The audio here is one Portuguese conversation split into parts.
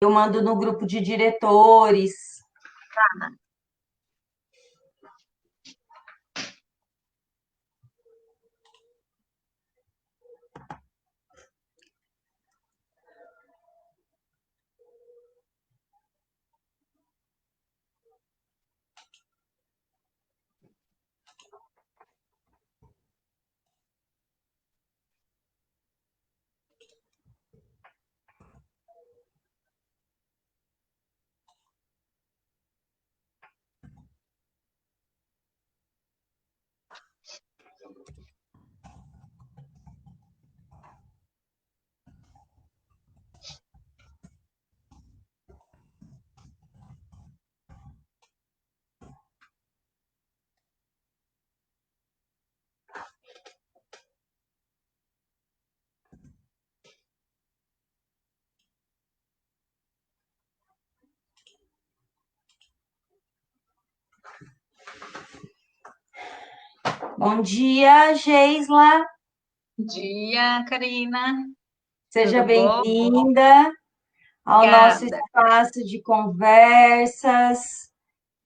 Eu mando no grupo de diretores. Bom dia, Geisla. Bom dia, Karina. Seja Tudo bom? bem-vinda ao nosso Obrigada. espaço de conversas,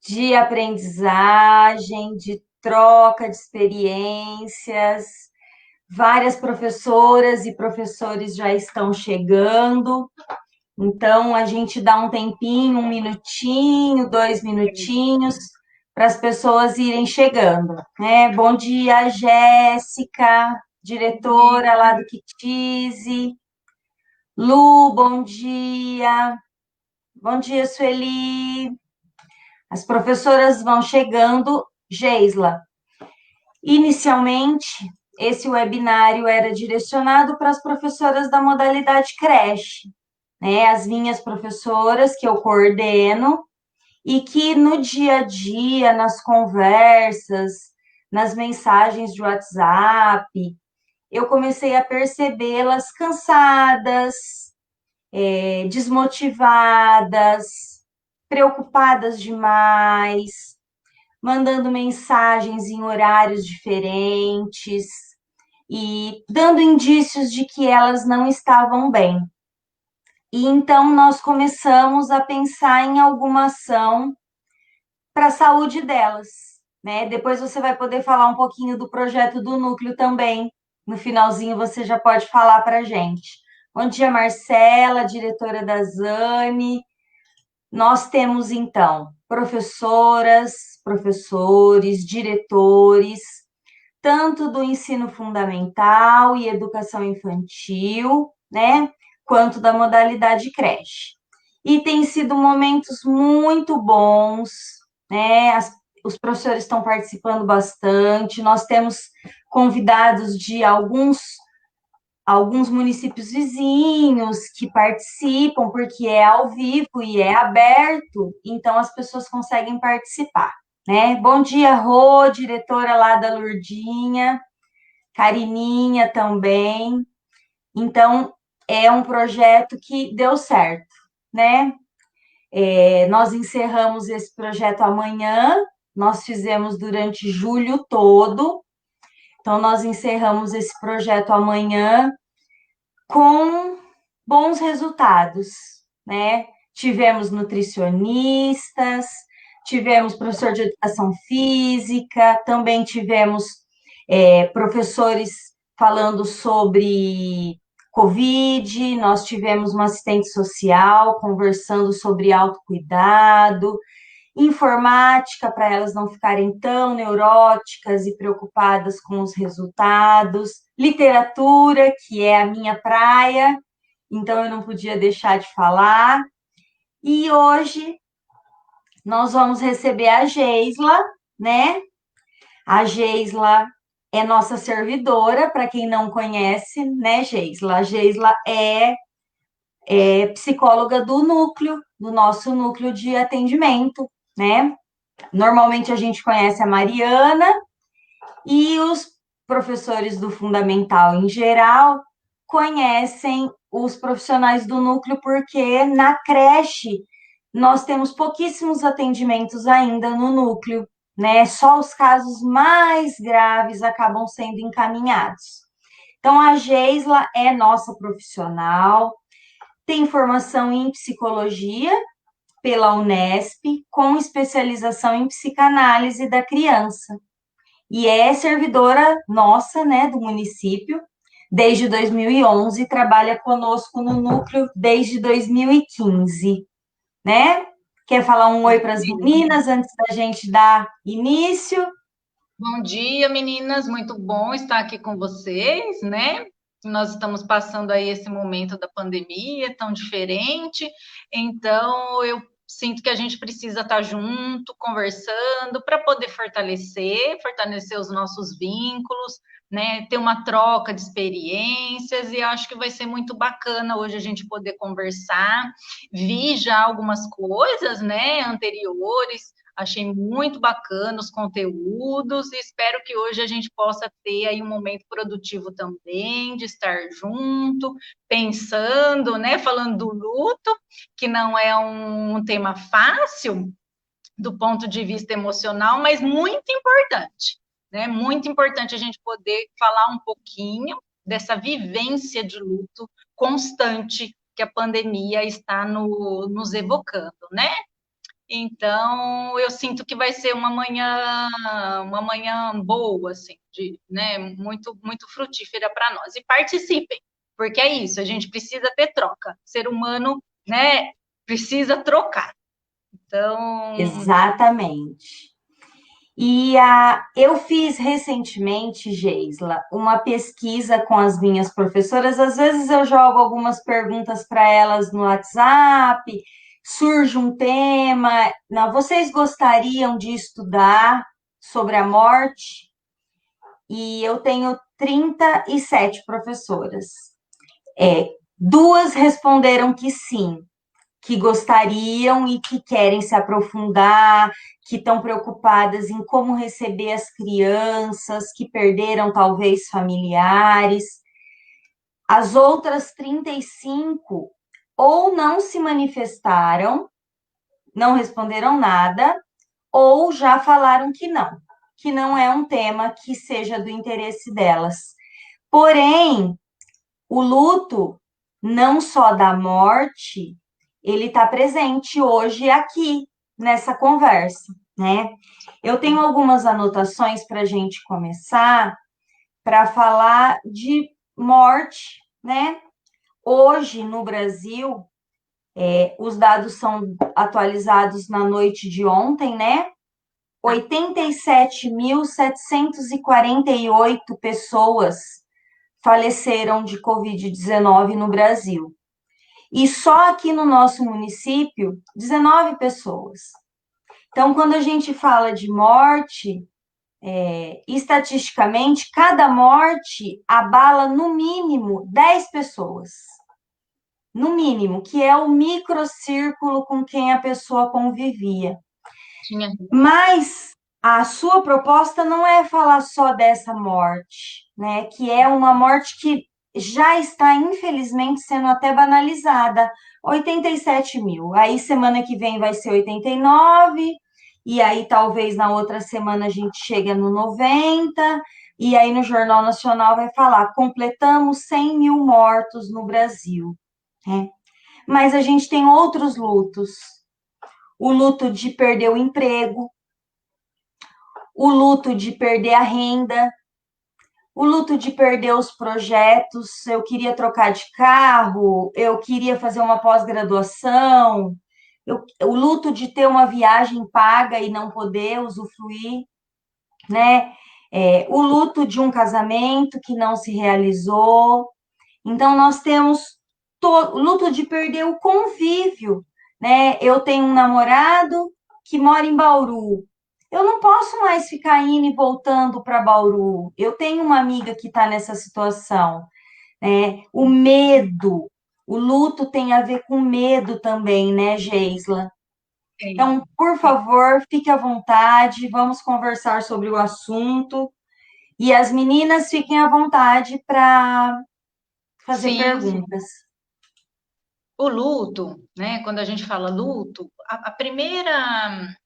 de aprendizagem, de troca de experiências. Várias professoras e professores já estão chegando, então a gente dá um tempinho, um minutinho, 2 minutinhos, para as pessoas irem chegando, né? Bom dia, Jéssica, Bom dia. diretora lá do Kitise. Lu, bom dia. Bom dia, Sueli. As professoras vão chegando. Geisla, inicialmente, esse webinário era direcionado para as professoras da modalidade creche, né? As minhas professoras que eu coordeno e que no dia a dia, nas conversas, nas mensagens de WhatsApp, eu comecei a percebê-las cansadas, desmotivadas, preocupadas demais, mandando mensagens em horários diferentes e dando indícios de que elas não estavam bem. E então nós começamos a pensar em alguma ação para a saúde delas, né? Depois você vai poder falar um pouquinho do projeto do núcleo também. No finalzinho você já pode falar para a gente. Bom dia, Marcela, diretora da Zane. Nós temos então professoras, professores, diretores, tanto do ensino fundamental e educação infantil, né, quanto da modalidade creche. E tem sido momentos muito bons, né? Os professores estão participando bastante. Nós temos convidados de alguns municípios vizinhos que participam, porque é ao vivo e é aberto, então as pessoas conseguem participar, né? Bom dia, Rô, diretora lá da Lurdinha, Carininha também. Então, é um projeto que deu certo, né? Nós encerramos esse projeto amanhã, nós fizemos durante julho todo, então nós encerramos esse projeto amanhã com bons resultados, né? Tivemos nutricionistas, tivemos professor de educação física, também tivemos professores falando sobre Covid, nós tivemos uma assistente social conversando sobre autocuidado, informática para elas não ficarem tão neuróticas e preocupadas com os resultados, literatura, que é a minha praia, então eu não podia deixar de falar. E hoje nós vamos receber a Geisla, né? A Geisla é nossa servidora, para quem não conhece, né, Geisla? A Geisla é psicóloga do núcleo, do nosso núcleo de atendimento, né? Normalmente a gente conhece a Mariana e os professores do fundamental em geral conhecem os profissionais do núcleo porque na creche nós temos pouquíssimos atendimentos ainda no núcleo, né? Só os casos mais graves acabam sendo encaminhados. Então a Geisla é nossa profissional, tem formação em psicologia pela Unesp, com especialização em psicanálise da criança. E é servidora nossa, né, do município, desde 2011, trabalha conosco no núcleo desde 2015, né? Quer falar um oi para as meninas antes da gente dar início? Bom dia, meninas. Muito bom estar aqui com vocês, né? Nós estamos passando aí esse momento da pandemia tão diferente, então eu sinto que a gente precisa estar junto, conversando, para poder fortalecer os nossos vínculos, né? Ter uma troca de experiências, e acho que vai ser muito bacana hoje a gente poder conversar. Vi já algumas coisas, né, anteriores. Achei muito bacana os conteúdos e espero que hoje a gente possa ter aí um momento produtivo também, de estar junto, pensando, né, falando do luto, que não é um tema fácil do ponto de vista emocional, mas muito importante, né? Muito importante a gente poder falar um pouquinho dessa vivência de luto constante que a pandemia está nos evocando, né? Então, eu sinto que vai ser uma manhã boa, assim, né, muito, muito frutífera para nós. E participem, porque é isso, a gente precisa ter troca. O ser humano, né, precisa trocar. Então, Exatamente. Eu fiz recentemente, Geisla, uma pesquisa com as minhas professoras. Às vezes eu jogo algumas perguntas para elas no WhatsApp, surge um tema. Não, vocês gostariam de estudar sobre a morte? E eu tenho 37 professoras. Duas responderam que sim, que gostariam e que querem se aprofundar, que estão preocupadas em como receber as crianças, que perderam talvez familiares. As outras 35 ou não se manifestaram, não responderam nada, ou já falaram que não é um tema que seja do interesse delas. Porém, o luto, não só da morte, ele está presente hoje aqui nessa conversa, né? Eu tenho algumas anotações para a gente começar para falar de morte, né? Hoje no Brasil, os dados são atualizados na noite de ontem, né? 87.748 pessoas faleceram de Covid-19 no Brasil. E só aqui no nosso município, 19 pessoas. Então, quando a gente fala de morte, estatisticamente, cada morte abala no mínimo 10 pessoas. No mínimo, que é o microcírculo com quem a pessoa convivia. tinha. Mas a sua proposta não é falar só dessa morte, né? Que é uma morte que já está, infelizmente, sendo até banalizada. 87 mil. Aí semana que vem vai ser 89, e aí talvez na outra semana a gente chegue no 90, e aí no Jornal Nacional vai falar: completamos 100 mil mortos no Brasil. Né? Mas a gente tem outros lutos. O luto de perder o emprego, o luto de perder a renda, o luto de perder os projetos. Eu queria trocar de carro, eu queria fazer uma pós-graduação, o luto de ter uma viagem paga e não poder usufruir, né? O luto de um casamento que não se realizou. Então, nós temos o luto de perder o convívio, né? Eu tenho um namorado que mora em Bauru. Eu não posso mais ficar indo e voltando para Bauru. Eu tenho uma amiga que está nessa situação, né? O medo, o luto tem a ver com medo também, né, Geisla? Tem. Então, por favor, fique à vontade, vamos conversar sobre o assunto. E as meninas fiquem à vontade para fazer Sim, sim. perguntas. O luto, né? Quando a gente fala luto, a primeira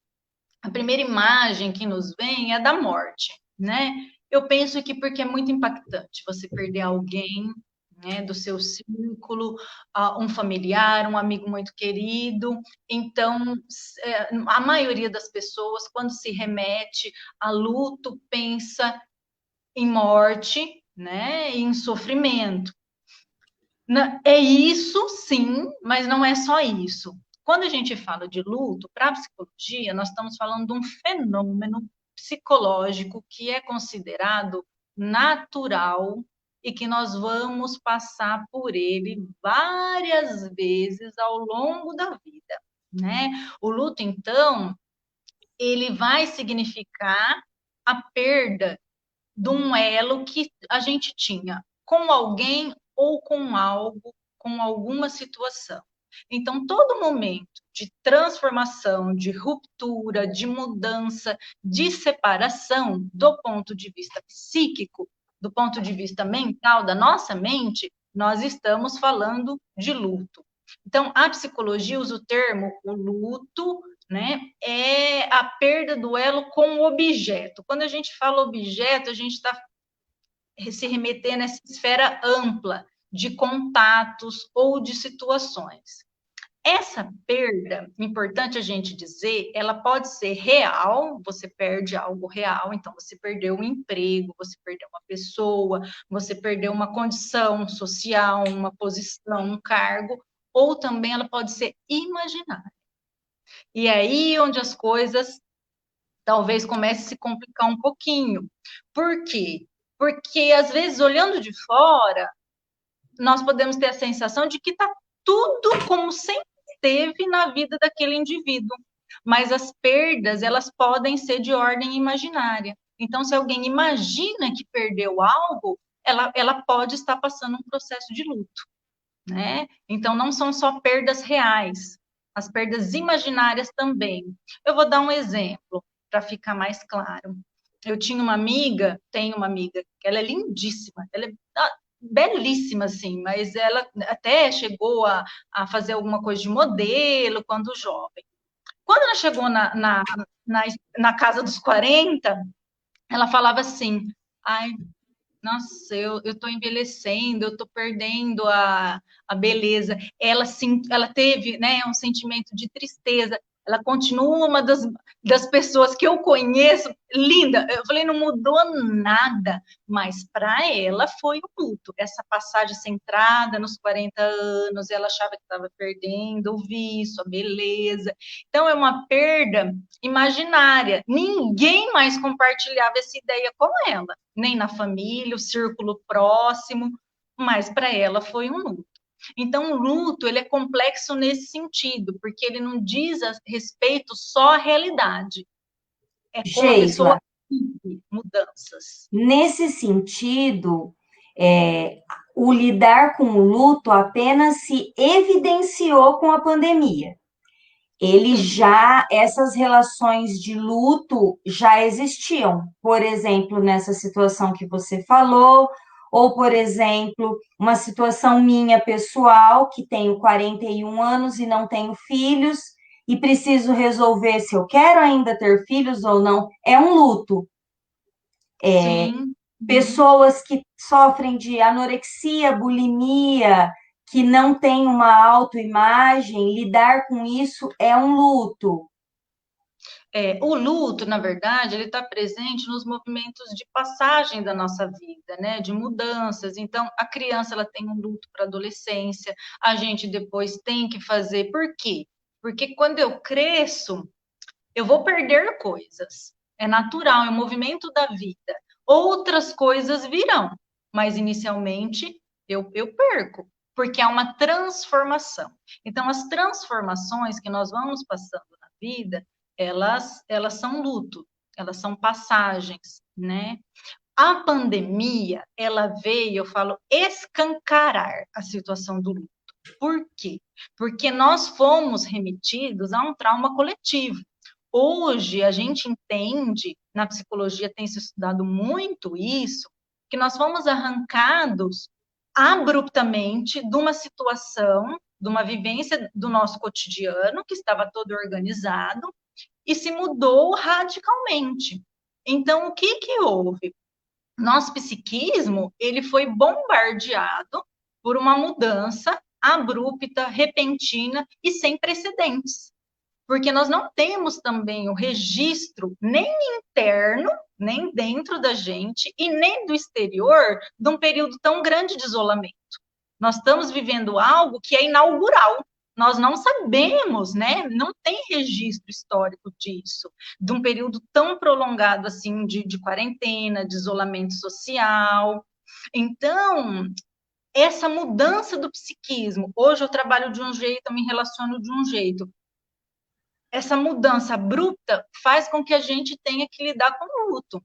imagem que nos vem é da morte, né? Eu penso que porque é muito impactante você perder alguém, né, do seu círculo, um familiar, um amigo muito querido. Então, a maioria das pessoas, quando se remete a luto, pensa em morte, né, e em sofrimento. É isso, sim, mas não é só isso. Quando a gente fala de luto, para a psicologia, nós estamos falando de um fenômeno psicológico que é considerado natural e que nós vamos passar por ele várias vezes ao longo da vida, né? O luto, então, ele vai significar a perda de um elo que a gente tinha com alguém ou com algo, com alguma situação. Então, todo momento de transformação, de ruptura, de mudança, de separação, do ponto de vista psíquico, do ponto de vista mental, da nossa mente, nós estamos falando de luto. Então, a psicologia usa o termo o luto, né? É a perda do elo com o objeto. Quando a gente fala objeto, a gente está se remetendo a essa esfera ampla de contatos ou de situações. Essa perda, importante a gente dizer, ela pode ser real, você perde algo real, então você perdeu um emprego, você perdeu uma pessoa, você perdeu uma condição social, uma posição, um cargo, ou também ela pode ser imaginária. E é aí onde as coisas talvez comecem a se complicar um pouquinho. Por quê? Porque, às vezes, olhando de fora, nós podemos ter a sensação de que está tudo como sempre esteve na vida daquele indivíduo. Mas as perdas, elas podem ser de ordem imaginária. Então, se alguém imagina que perdeu algo, ela pode estar passando um processo de luto, né? Então, não são só perdas reais, as perdas imaginárias também. Eu vou dar um exemplo para ficar mais claro. Eu tinha uma amiga, tenho uma amiga, que ela é lindíssima, ela é belíssima, assim, mas ela até chegou a fazer alguma coisa de modelo quando jovem. Quando ela chegou na casa dos 40, ela falava assim, ai, nossa, eu tô envelhecendo, eu tô perdendo a beleza. Ela teve, né, um sentimento de tristeza. Ela continua uma das pessoas que eu conheço, linda. Eu falei, não mudou nada, mas para ela foi o luto. Essa passagem centrada nos 40 anos, ela achava que estava perdendo o vício, a beleza. Então, é uma perda imaginária. Ninguém mais compartilhava essa ideia com ela, nem na família, o círculo próximo, mas para ela foi um luto. Então, o luto ele é complexo nesse sentido, porque ele não diz a respeito só à realidade. É como a pessoa Geisla, vive mudanças. nesse sentido, o lidar com o luto apenas se evidenciou com a pandemia. Sim, Essas relações de luto já existiam, por exemplo, nessa situação que você falou, ou, por exemplo, uma situação minha pessoal, que tenho 41 anos e não tenho filhos, e preciso resolver se eu quero ainda ter filhos ou não, é um luto. sim. Pessoas que sofrem de anorexia, bulimia, que não têm uma autoimagem, lidar com isso é um luto. O luto, na verdade, ele está presente nos movimentos de passagem da nossa vida, né? De mudanças. Então, a criança ela tem um luto para a adolescência, a gente depois tem que fazer. Por quê? Porque quando eu cresço, eu vou perder coisas. É natural, é o movimento da vida. Outras coisas virão, mas inicialmente eu perco, porque é uma transformação. Então, as transformações que nós vamos passando na vida, elas são luto, elas são passagens, né? A pandemia, ela veio, eu falo, escancarar a situação do luto. Por quê? Porque nós fomos remetidos a um trauma coletivo. Hoje, a gente entende, na psicologia tem se estudado muito isso, que nós fomos arrancados abruptamente de uma situação, de uma vivência do nosso cotidiano, que estava todo organizado, e se mudou radicalmente. Então, o que que houve? Nosso psiquismo, ele foi bombardeado por uma mudança abrupta, repentina e sem precedentes. Porque nós não temos também o registro nem interno, nem dentro da gente, e nem do exterior, de um período tão grande de isolamento. Nós estamos vivendo algo que é inaugural. Nós não sabemos, né? Não tem registro histórico disso, de um período tão prolongado assim de quarentena, de isolamento social. Então, essa mudança do psiquismo, hoje eu trabalho de um jeito, eu me relaciono de um jeito. Essa mudança abrupta faz com que a gente tenha que lidar com o luto,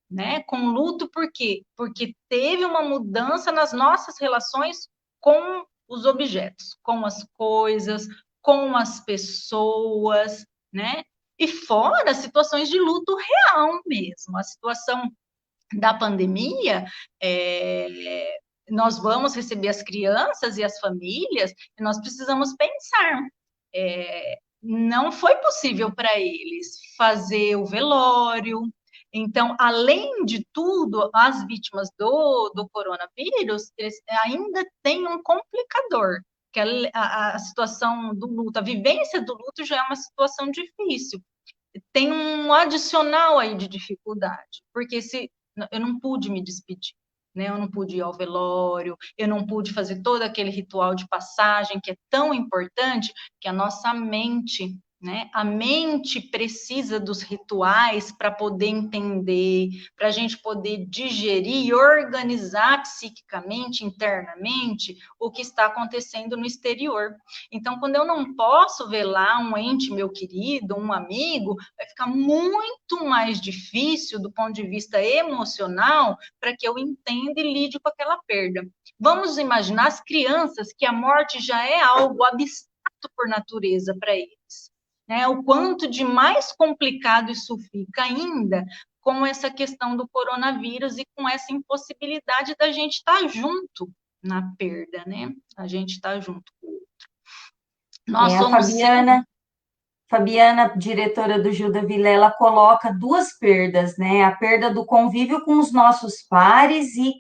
né? Com luto por quê? Porque teve uma mudança nas nossas relações com os objetos, com as coisas, com as pessoas, né? E fora situações de luto real mesmo. A situação da pandemia, nós vamos receber as crianças e as famílias e nós precisamos pensar. Não foi possível para eles fazer o velório. Então, além de tudo, as vítimas do coronavírus, eles ainda têm um complicador, que a situação do luto, a vivência do luto já é uma situação difícil. Tem um adicional aí de dificuldade, porque se eu não pude me despedir, né? Eu não pude ir ao velório, eu não pude fazer todo aquele ritual de passagem que é tão importante, que a nossa mente, né? A mente precisa dos rituais para poder entender, para a gente poder digerir e organizar psiquicamente, internamente, o que está acontecendo no exterior. Então, quando eu não posso ver lá um ente meu querido, um amigo, vai ficar muito mais difícil do ponto de vista emocional para que eu entenda e lide com aquela perda. Vamos imaginar as crianças que a morte já é algo abstrato por natureza para eles, né? O quanto de mais complicado isso fica ainda com essa questão do coronavírus e com essa impossibilidade da gente estar junto na perda, né? A gente está junto com o outro. Nós A somos Fabiana, diretora do Gilda Vilela, coloca duas perdas, né? A perda do convívio com os nossos pares e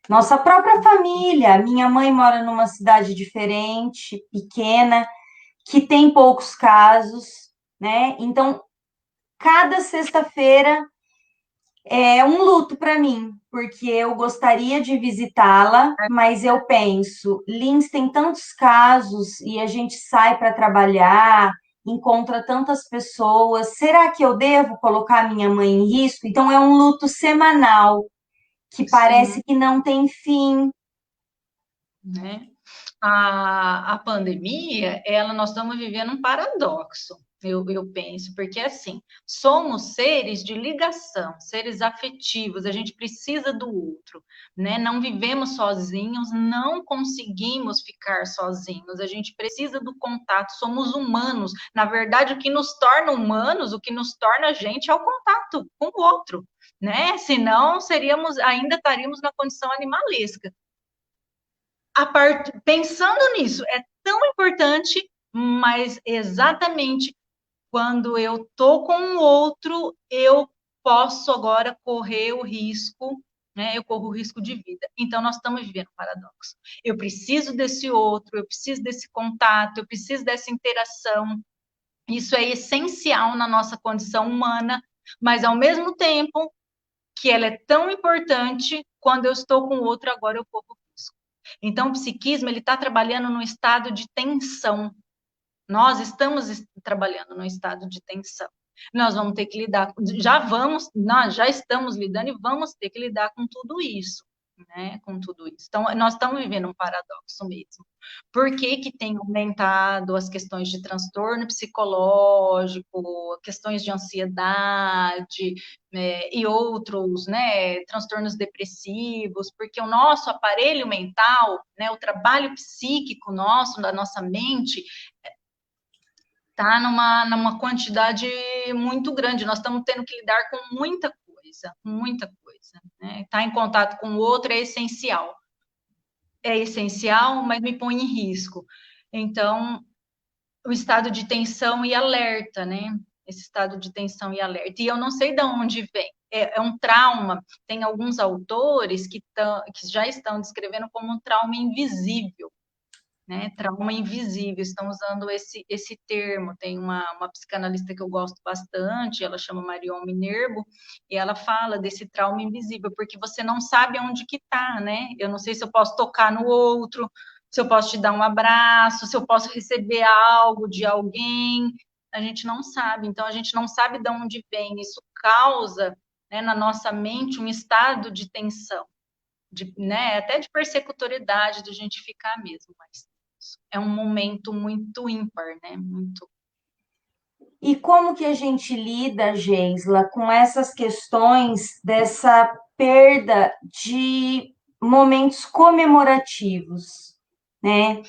nossa própria família. Minha mãe mora numa cidade diferente, pequena, que tem poucos casos, né? Então, cada sexta-feira é um luto para mim, porque eu gostaria de visitá-la, mas eu penso, Lins tem tantos casos e a gente sai para trabalhar, encontra tantas pessoas, será que eu devo colocar minha mãe em risco? Então é um luto semanal que sim, parece que não tem fim. né? A pandemia, nós estamos vivendo um paradoxo, eu penso, porque assim, somos seres de ligação, seres afetivos, a gente precisa do outro, né? Não vivemos sozinhos, não conseguimos ficar sozinhos, a gente precisa do contato, somos humanos. Na verdade, o que nos torna humanos, o que nos torna gente é o contato com o outro, né? Senão ainda estaríamos na condição animalesca. Pensando nisso, é tão importante, mas exatamente quando eu tô com o outro, eu posso agora correr o risco, né? Eu corro o risco de vida. Então, nós estamos vivendo um paradoxo. Eu preciso desse outro, eu preciso desse contato, eu preciso dessa interação. Isso é essencial na nossa condição humana, mas ao mesmo tempo que ela é tão importante, quando eu estou com o outro, agora eu corro risco. Então, o psiquismo, ele está trabalhando no estado de tensão. Nós estamos trabalhando no estado de tensão. Nós vamos ter que lidar, nós já estamos lidando e vamos ter que lidar com tudo isso, né? Com tudo isso. Então, nós estamos vivendo um paradoxo mesmo. Por que que tem aumentado as questões de transtorno psicológico, questões de ansiedade, e outros, né, transtornos depressivos? Porque o nosso aparelho mental, né, o trabalho psíquico nosso, da nossa mente, está numa quantidade muito grande. Nós estamos tendo que lidar com muita coisa. Né? Estar em contato com o outro é essencial, mas me põe em risco. Então, o estado de tensão e alerta, né? Esse estado de tensão e alerta. E eu não sei de onde vem. é um trauma. Tem alguns autores que já estão descrevendo como um trauma invisível, né? Trauma invisível, estão usando esse termo. Tem uma psicanalista que eu gosto bastante, ela chama Marion Minerbo, e ela fala desse trauma invisível, porque você não sabe onde que tá, né? Eu não sei se eu posso tocar no outro, se eu posso te dar um abraço, se eu posso receber algo de alguém, a gente não sabe. Então, a gente não sabe de onde vem. Isso causa, né, na nossa mente um estado de tensão, né, até de persecutoriedade, de a gente ficar mesmo, mas é um momento muito ímpar, né? Muito. E como que a gente lida, Geisla, com essas questões dessa perda de momentos comemorativos, né?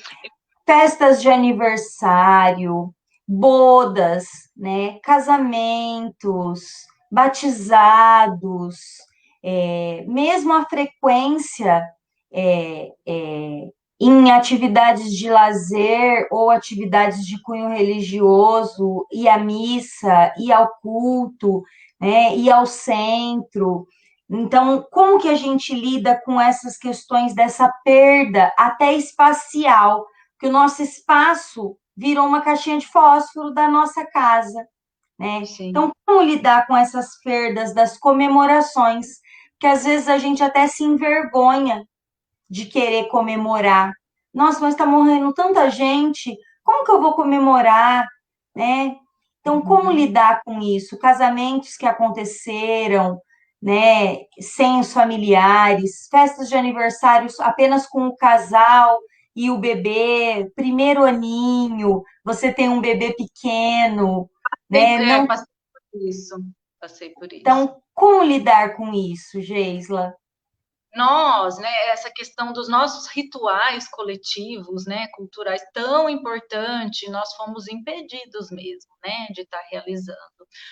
Festas de aniversário, bodas, né? Casamentos, batizados, mesmo a frequência é, é, em atividades de lazer ou atividades de cunho religioso, ir à missa, ir ao culto, né, ir ao centro. Então, como que a gente lida com essas questões dessa perda até espacial? Que o nosso espaço virou uma caixinha de fósforo da nossa casa, né? Sim. Então, como lidar com essas perdas das comemorações? Que às vezes a gente até se envergonha de querer comemorar. Nossa, mas está morrendo tanta gente, como que eu vou comemorar, né? Então, como lidar com isso? Casamentos que aconteceram, né, sem os familiares, festas de aniversários apenas com o casal e o bebê, primeiro aninho, você tem um bebê pequeno, né? Não, Passei por isso. Passei por isso. então, como lidar com isso, Geisla? Nós, né, essa questão dos nossos rituais coletivos, né, culturais tão importante, nós fomos impedidos mesmo, né, de estar realizando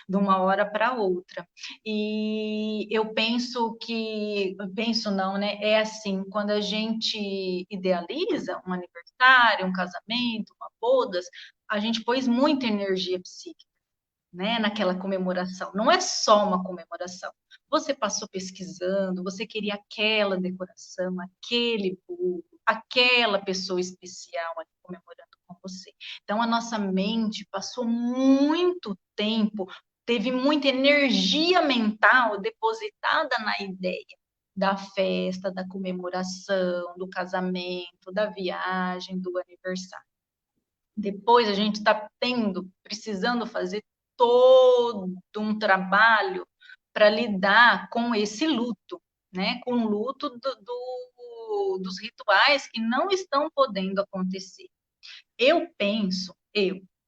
de uma hora para outra. E eu penso não, né, é assim, quando a gente idealiza um aniversário, um casamento, uma bodas, a gente pôs muita energia psíquica, né, naquela comemoração. Não é só uma comemoração. Você passou pesquisando, você queria aquela decoração, aquele bolo, aquela pessoa especial ali comemorando com você. Então, a nossa mente passou muito tempo, teve muita energia mental depositada na ideia da festa, da comemoração, do casamento, da viagem, do aniversário. Depois a gente está precisando fazer todo um trabalho para lidar com esse luto, né? Com o luto dos rituais que não estão podendo acontecer. Eu penso,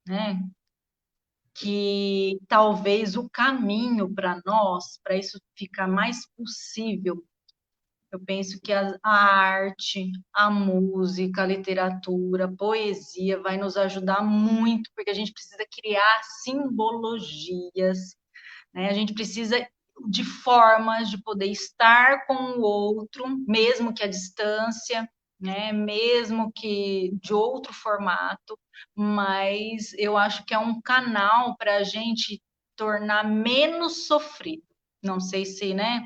né, que talvez o caminho para nós, para isso ficar mais possível, eu penso que a arte, a música, a literatura, a poesia vai nos ajudar muito, porque a gente precisa criar simbologias, né? A gente precisa de formas de poder estar com o outro, mesmo que à distância, né? Mesmo que de outro formato, mas eu acho que é um canal para a gente tornar menos sofrido. Não sei se, né?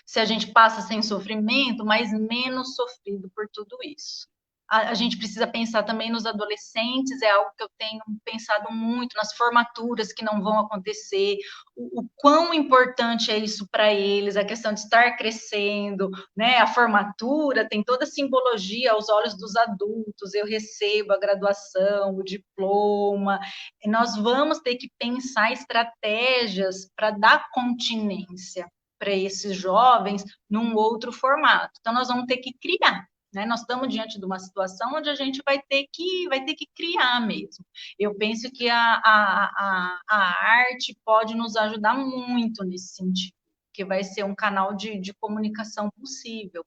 Se a gente passa sem sofrimento, mas menos sofrido por tudo isso. A gente precisa pensar também nos adolescentes, é algo que eu tenho pensado muito, nas formaturas que não vão acontecer, o quão importante é isso para eles, a questão de estar crescendo, né? A formatura tem toda a simbologia aos olhos dos adultos, eu recebo a graduação, o diploma, e nós vamos ter que pensar estratégias para dar continência para esses jovens num outro formato. Então, nós vamos ter que criar. Né? Nós estamos diante de uma situação onde a gente vai ter que criar mesmo. Eu penso que a arte pode nos ajudar muito nesse sentido, que vai ser um canal de comunicação possível.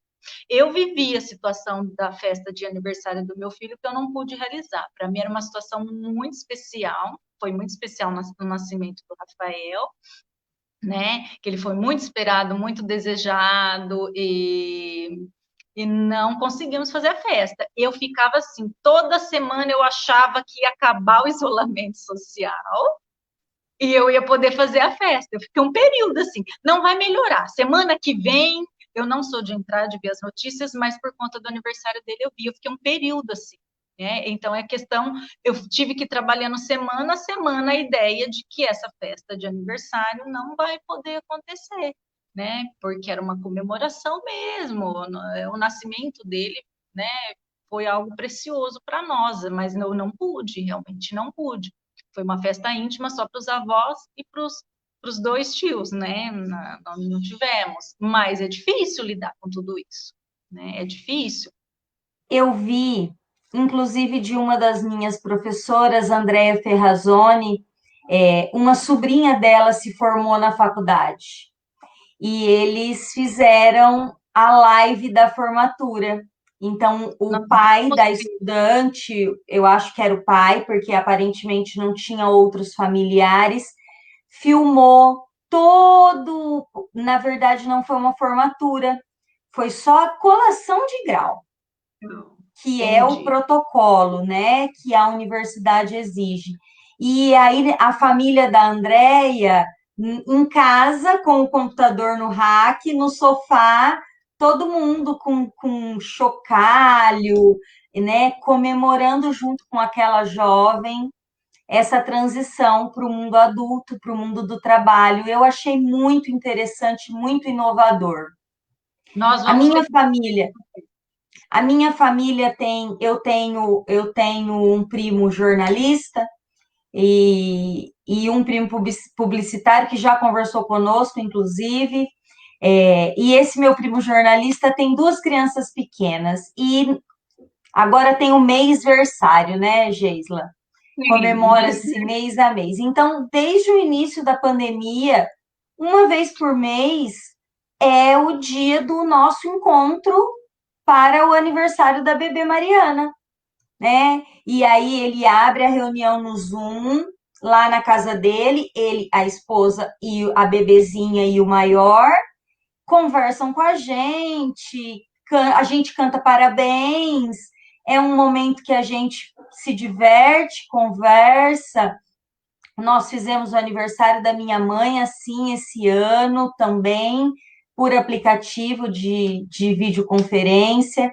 Eu vivi a situação da festa de aniversário do meu filho que eu não pude realizar. Para mim era uma situação muito especial, foi muito especial no nascimento do Rafael, né? Que ele foi muito esperado, muito desejado e não conseguimos fazer a festa. Eu ficava assim, toda semana eu achava que ia acabar o isolamento social e eu ia poder fazer a festa. Eu fiquei um período assim, não vai melhorar. Semana que vem, eu não sou de entrar, de ver as notícias, mas por conta do aniversário dele eu vi, eu fiquei um período assim. Né? Então é questão, eu tive que ir trabalhando semana a semana a ideia de que essa festa de aniversário não vai poder acontecer, né? Porque era uma comemoração mesmo, o nascimento dele, né? Foi algo precioso para nós, mas eu não pude, realmente não pude. Foi uma festa íntima só para os avós e para os dois tios, né? Não tivemos. Mas é difícil lidar com tudo isso, né? É difícil. Eu vi, inclusive, de uma das minhas professoras, Andréa Ferrazoni, uma sobrinha dela se formou na faculdade e eles fizeram a live da formatura. Então, o Nós pai vamos da ver. estudante, eu acho que era o pai, porque aparentemente não tinha outros familiares, filmou todo. Na verdade, não foi uma formatura, foi só a colação de grau, que é o Entendi. protocolo, né, que a universidade exige. E aí a família da Andrea em casa com o computador no rack, no sofá, todo mundo com chocalho, né, comemorando junto com aquela jovem essa transição para o mundo adulto, para o mundo do trabalho. Eu achei muito interessante, muito inovador. Nós A vamos minha precisar. família a minha família tem, eu tenho um primo jornalista e um primo publicitário que já conversou conosco, inclusive. E esse meu primo jornalista tem duas crianças pequenas e agora tem o mês versário, né, Geisla? Sim. Comemora-se mês a mês. Então, desde o início da pandemia, uma vez por mês é o dia do nosso encontro para o aniversário da bebê Mariana, né? E aí ele abre a reunião no Zoom, lá na casa dele, ele, a esposa e a bebezinha e o maior conversam com a gente canta parabéns, é um momento que a gente se diverte, conversa. Nós fizemos o aniversário da minha mãe assim esse ano também, por aplicativo de videoconferência.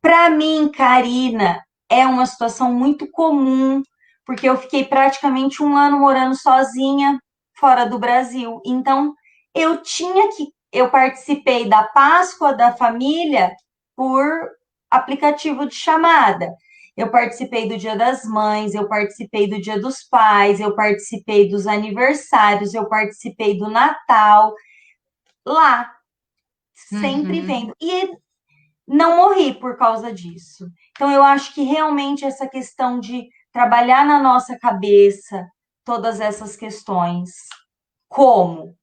Para mim, Karina, é uma situação muito comum, porque eu fiquei praticamente um ano morando sozinha fora do Brasil. Então, eu participei da Páscoa da família por aplicativo de chamada. Eu participei do Dia das Mães, eu participei do Dia dos Pais, eu participei dos aniversários, eu participei do Natal lá, sempre Uhum. vendo. E não morri por causa disso. Então, eu acho que realmente essa questão de trabalhar na nossa cabeça todas essas questões. Como?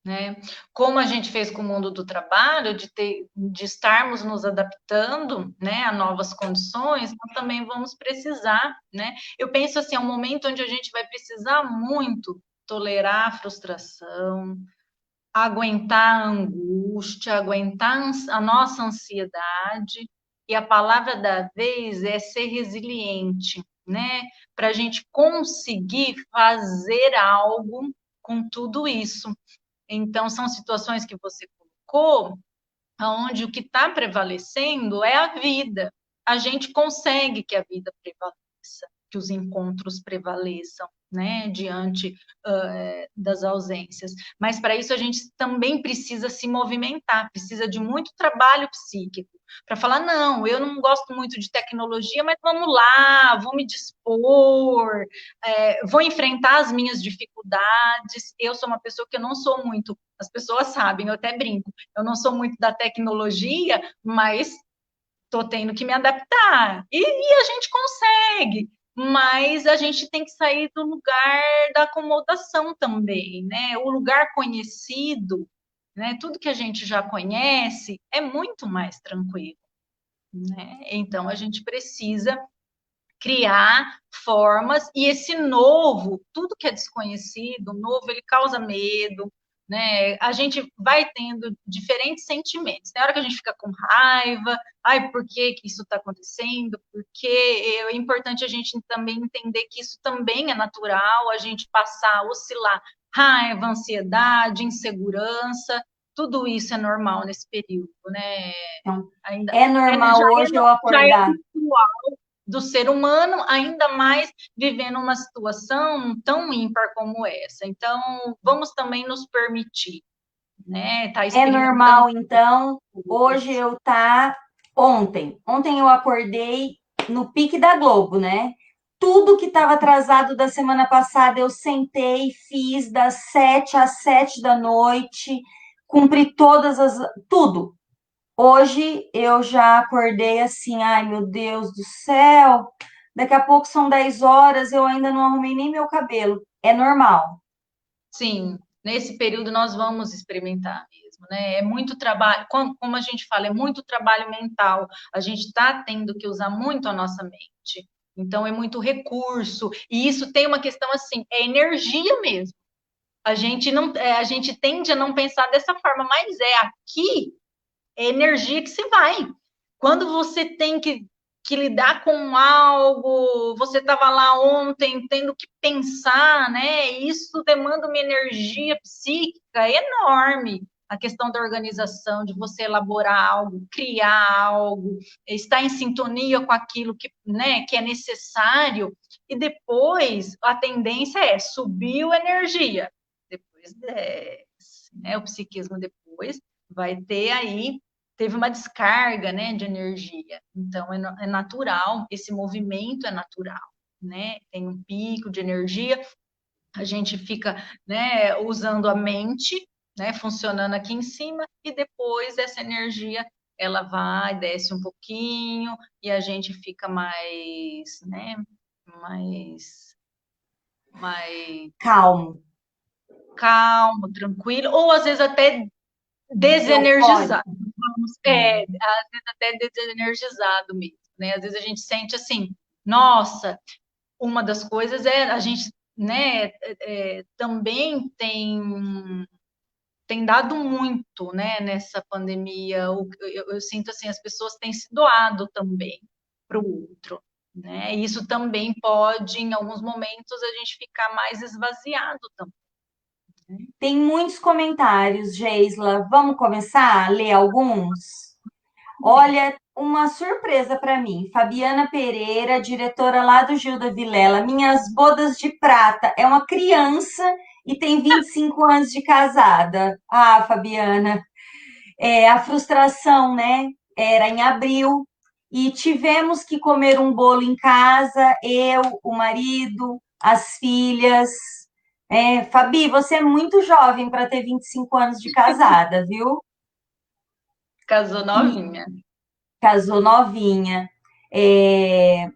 Né? Como a gente fez com o mundo do trabalho, de estarmos nos adaptando, né, a novas condições, nós também vamos precisar, né? Eu penso assim, é um momento onde a gente vai precisar muito tolerar a frustração, aguentar a angústia, aguentar a nossa ansiedade, e a palavra da vez é ser resiliente, né? Para a gente conseguir fazer algo com tudo isso. Então, são situações que você colocou, onde o que está prevalecendo é a vida. A gente consegue que a vida prevaleça, que os encontros prevaleçam, né, diante das ausências. Mas para isso a gente também precisa se movimentar, precisa de muito trabalho psíquico para falar, não, eu não gosto muito de tecnologia, mas vamos lá, vou me dispor, vou enfrentar as minhas dificuldades. Eu sou uma pessoa que eu não sou muito, as pessoas sabem, eu até brinco, eu não sou muito da tecnologia, mas estou tendo que me adaptar. E a gente consegue, mas a gente tem que sair do lugar da acomodação também, né? O lugar conhecido, né? Tudo que a gente já conhece é muito mais tranquilo, né? Então a gente precisa criar formas e esse novo, tudo que é desconhecido, novo, ele causa medo, né? A gente vai tendo diferentes sentimentos. Tem hora que a gente fica com raiva, ai, por que que isso está acontecendo? Porque é importante a gente também entender que isso também é natural, a gente passar, oscilar raiva, ansiedade, insegurança, tudo isso é normal nesse período, né? Então, Ainda é normal hoje eu já é acordar. do ser humano, ainda mais vivendo uma situação tão ímpar como essa. Então, vamos também nos permitir, né? Tá É experimentando normal, então, hoje coisas. eu tá. Ontem eu acordei no pique da Globo, né? Tudo que estava atrasado da semana passada eu sentei, fiz das 7 às 7 da noite, cumpri todas as. Tudo. Hoje eu já acordei assim, ai meu Deus do céu, daqui a pouco são 10 horas, eu ainda não arrumei nem meu cabelo. É normal. Sim, nesse período nós vamos experimentar mesmo, né? É muito trabalho, como a gente fala, é muito trabalho mental. A gente está tendo que usar muito a nossa mente. Então, é muito recurso. E isso tem uma questão assim, é energia mesmo. A gente não, a gente tende a não pensar dessa forma, mas é aqui é energia que se vai. Quando você tem que lidar com algo, você estava lá ontem tendo que pensar, né? Isso demanda uma energia psíquica enorme. A questão da organização, de você elaborar algo, criar algo, estar em sintonia com aquilo que, né, que é necessário, e depois a tendência é subiu energia, depois desce, né? O psiquismo depois vai ter aí teve uma descarga, né, de energia. Então, é natural, esse movimento é natural, né? Tem um pico de energia, a gente fica, né, usando a mente, né, funcionando aqui em cima, e depois essa energia, ela vai, desce um pouquinho, e a gente fica mais, né, mais, mais Calmo, calmo, tranquilo, ou às vezes até desenergizado. eufórico. Às vezes até desenergizado mesmo, né? Às vezes a gente sente assim, nossa, uma das coisas é a gente, né, também tem dado muito, né, nessa pandemia. Eu sinto assim, as pessoas têm se doado também para o outro, né? E isso também pode, em alguns momentos, a gente ficar mais esvaziado também. Tem muitos comentários, Geisla. Vamos começar a ler alguns? Olha, uma surpresa para mim. Fabiana Pereira, diretora lá do Gilda Vilela. Minhas bodas de prata. É uma criança e tem 25 anos de casada. Ah, Fabiana, a frustração, né? Era em abril e tivemos que comer um bolo em casa, eu, o marido, as filhas. Fabi, você é muito jovem para ter 25 anos de casada, viu? Casou E novinha. casou novinha. É,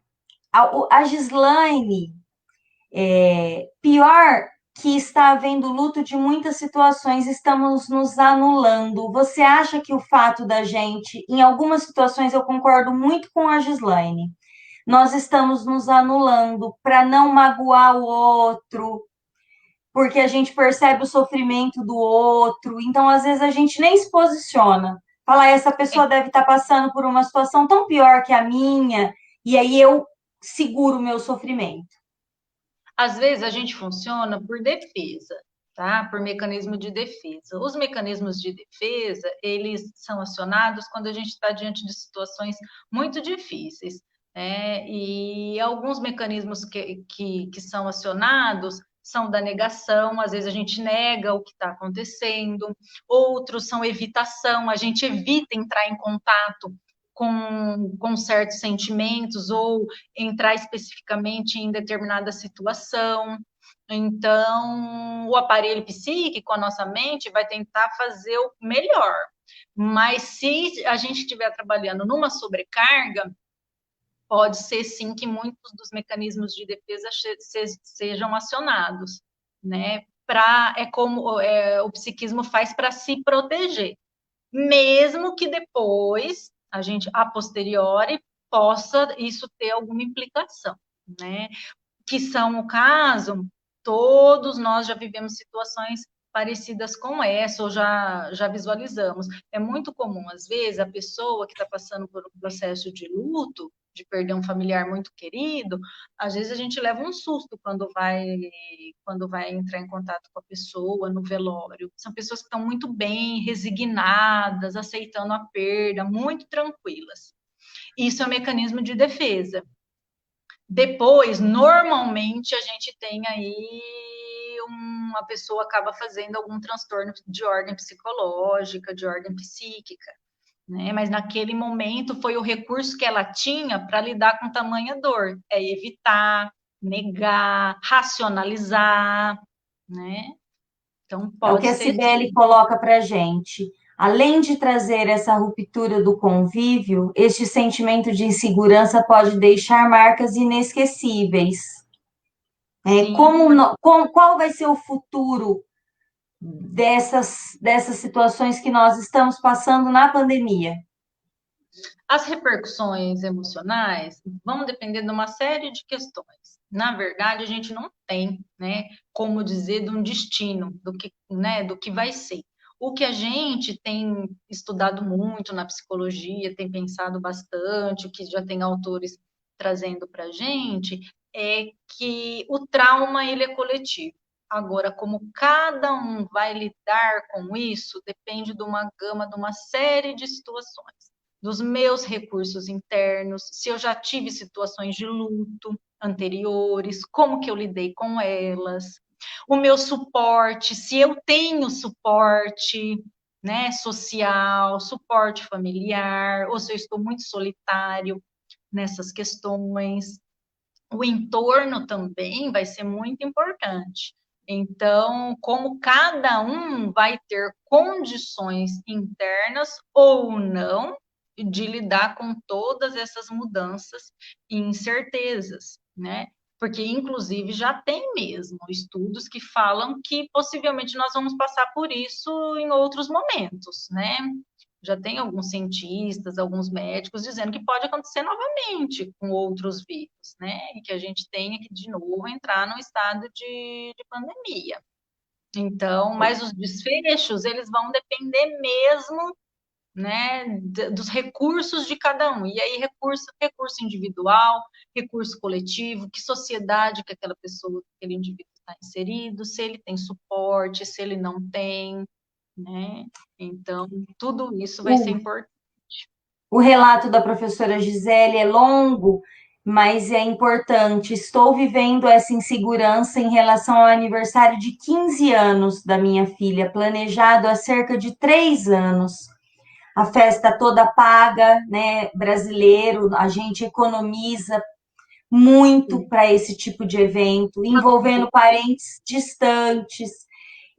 a Gislaine, pior que está havendo luto de muitas situações, estamos nos anulando. Você acha que o fato da gente, em algumas situações, eu concordo muito com a Gislaine, nós estamos nos anulando para não magoar o outro, porque a gente percebe o sofrimento do outro, então às vezes a gente nem se posiciona. Fala, essa pessoa deve estar passando por uma situação tão pior que a minha, e aí eu seguro o meu sofrimento. Às vezes a gente funciona por defesa, tá? Por mecanismo de defesa. Os mecanismos de defesa, eles são acionados quando a gente está diante de situações muito difíceis, né? E alguns mecanismos que são acionados são da negação, às vezes a gente nega o que está acontecendo, outros são evitação, a gente evita entrar em contato com certos sentimentos ou entrar especificamente em determinada situação. Então, o aparelho psíquico, a nossa mente, vai tentar fazer o melhor. Mas se a gente estiver trabalhando numa sobrecarga, pode ser sim que muitos dos mecanismos de defesa sejam acionados, né? É como o psiquismo faz para se proteger, mesmo que depois a gente, a posteriori, possa isso ter alguma implicação, né? Que são o caso, todos nós já vivemos situações parecidas com essa, ou já visualizamos. É muito comum, às vezes, a pessoa que está passando por um processo de luto, de perder um familiar muito querido, às vezes a gente leva um susto quando vai entrar em contato com a pessoa no velório. São pessoas que estão muito bem, resignadas, aceitando a perda, muito tranquilas. Isso é um mecanismo de defesa. Depois, normalmente, a gente tem aí uma pessoa acaba fazendo algum transtorno de ordem psicológica, de ordem psíquica, né? Mas naquele momento foi o recurso que ela tinha para lidar com tamanha dor, é evitar, negar, racionalizar, né? Então É o que pode a ser que Cibele coloca para a gente. Além de trazer essa ruptura do convívio, este sentimento de insegurança pode deixar marcas inesquecíveis. sim, Qual vai ser o futuro dessas situações que nós estamos passando na pandemia? as repercussões emocionais vão depender de uma série de questões. Na verdade, a gente não tem, né, como dizer de um destino, do que vai ser. O que a gente tem estudado muito na psicologia, tem pensado bastante, o que já tem autores trazendo para a gente, é que o trauma ele é coletivo. Agora, como cada um vai lidar com isso, depende de uma gama, de uma série de situações dos meus recursos internos, se eu já tive situações de luto anteriores, como que eu lidei com elas, o meu suporte, se eu tenho suporte, né, social, suporte familiar, ou se eu estou muito solitário nessas questões. O entorno também vai ser muito importante. Então, como cada um vai ter condições internas ou não de lidar com todas essas mudanças e incertezas, né? Porque, inclusive, já tem mesmo estudos que falam que possivelmente nós vamos passar por isso em outros momentos, né? Já tem alguns cientistas, alguns médicos dizendo que pode acontecer novamente com outros vírus, né? E que a gente tenha que, de novo, entrar no estado de pandemia. Então, mas os desfechos, eles vão depender mesmo, né, dos recursos de cada um. E aí, recurso individual, recurso coletivo, que sociedade que aquela pessoa, aquele indivíduo está inserido, se ele tem suporte, se ele não tem, né? Então, tudo isso vai ser O, importante. o relato da professora Gisele é longo, mas é importante. Estou vivendo essa insegurança em relação ao aniversário de 15 anos da minha filha, planejado há cerca de 3 anos. A festa toda paga, né? Brasileiro, a gente economiza muito para esse tipo de evento, envolvendo parentes distantes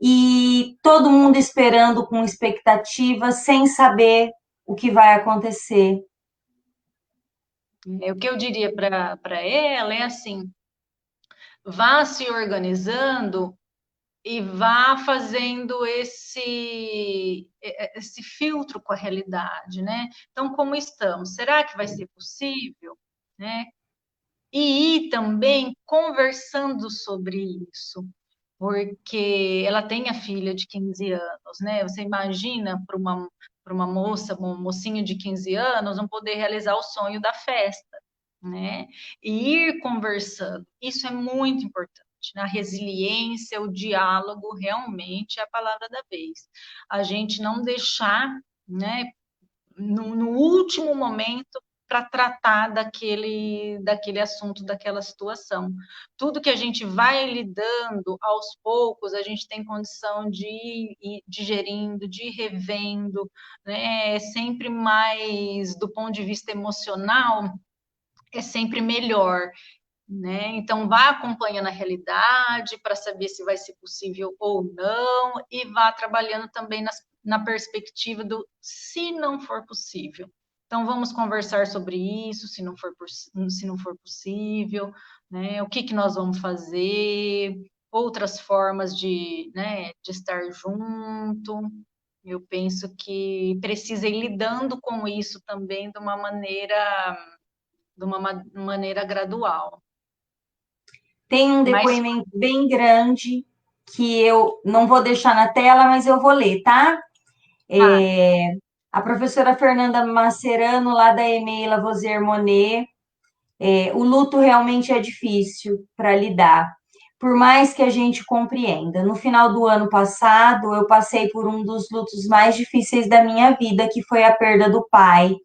e todo mundo esperando com expectativa, sem saber o que vai acontecer. O que eu diria para ela é assim: vá se organizando e vá fazendo esse filtro com a realidade, né? Então, como estamos? Será que vai ser possível, né? E ir também conversando sobre isso, porque ela tem a filha de 15 anos, né? Você imagina para uma moça, uma mocinha de 15 anos, não poder realizar o sonho da festa, né? E ir conversando, isso é muito importante. Né? A resiliência, o diálogo, realmente é a palavra da vez. A gente não deixar, né, no último momento para tratar daquele assunto, daquela situação. Tudo que a gente vai lidando aos poucos, a gente tem condição de ir digerindo, de ir revendo, né? É sempre mais, do ponto de vista emocional, é sempre melhor. Né? Então, vá acompanhando a realidade para saber se vai ser possível ou não, e vá trabalhando também na perspectiva do se não for possível. Então, vamos conversar sobre isso, se não for possível, né? O que nós vamos fazer, outras formas né, de estar junto. Eu penso que precisa ir lidando com isso também de uma maneira gradual. Tem um Mas depoimento bem grande que eu não vou deixar na tela, mas eu vou ler, tá? Ah, A professora Fernanda Macerano, lá da EMEI Lavoisier Monet, o luto realmente é difícil para lidar, por mais que a gente compreenda. No final do ano passado, eu passei por um dos lutos mais difíceis da minha vida, que foi a perda do pai.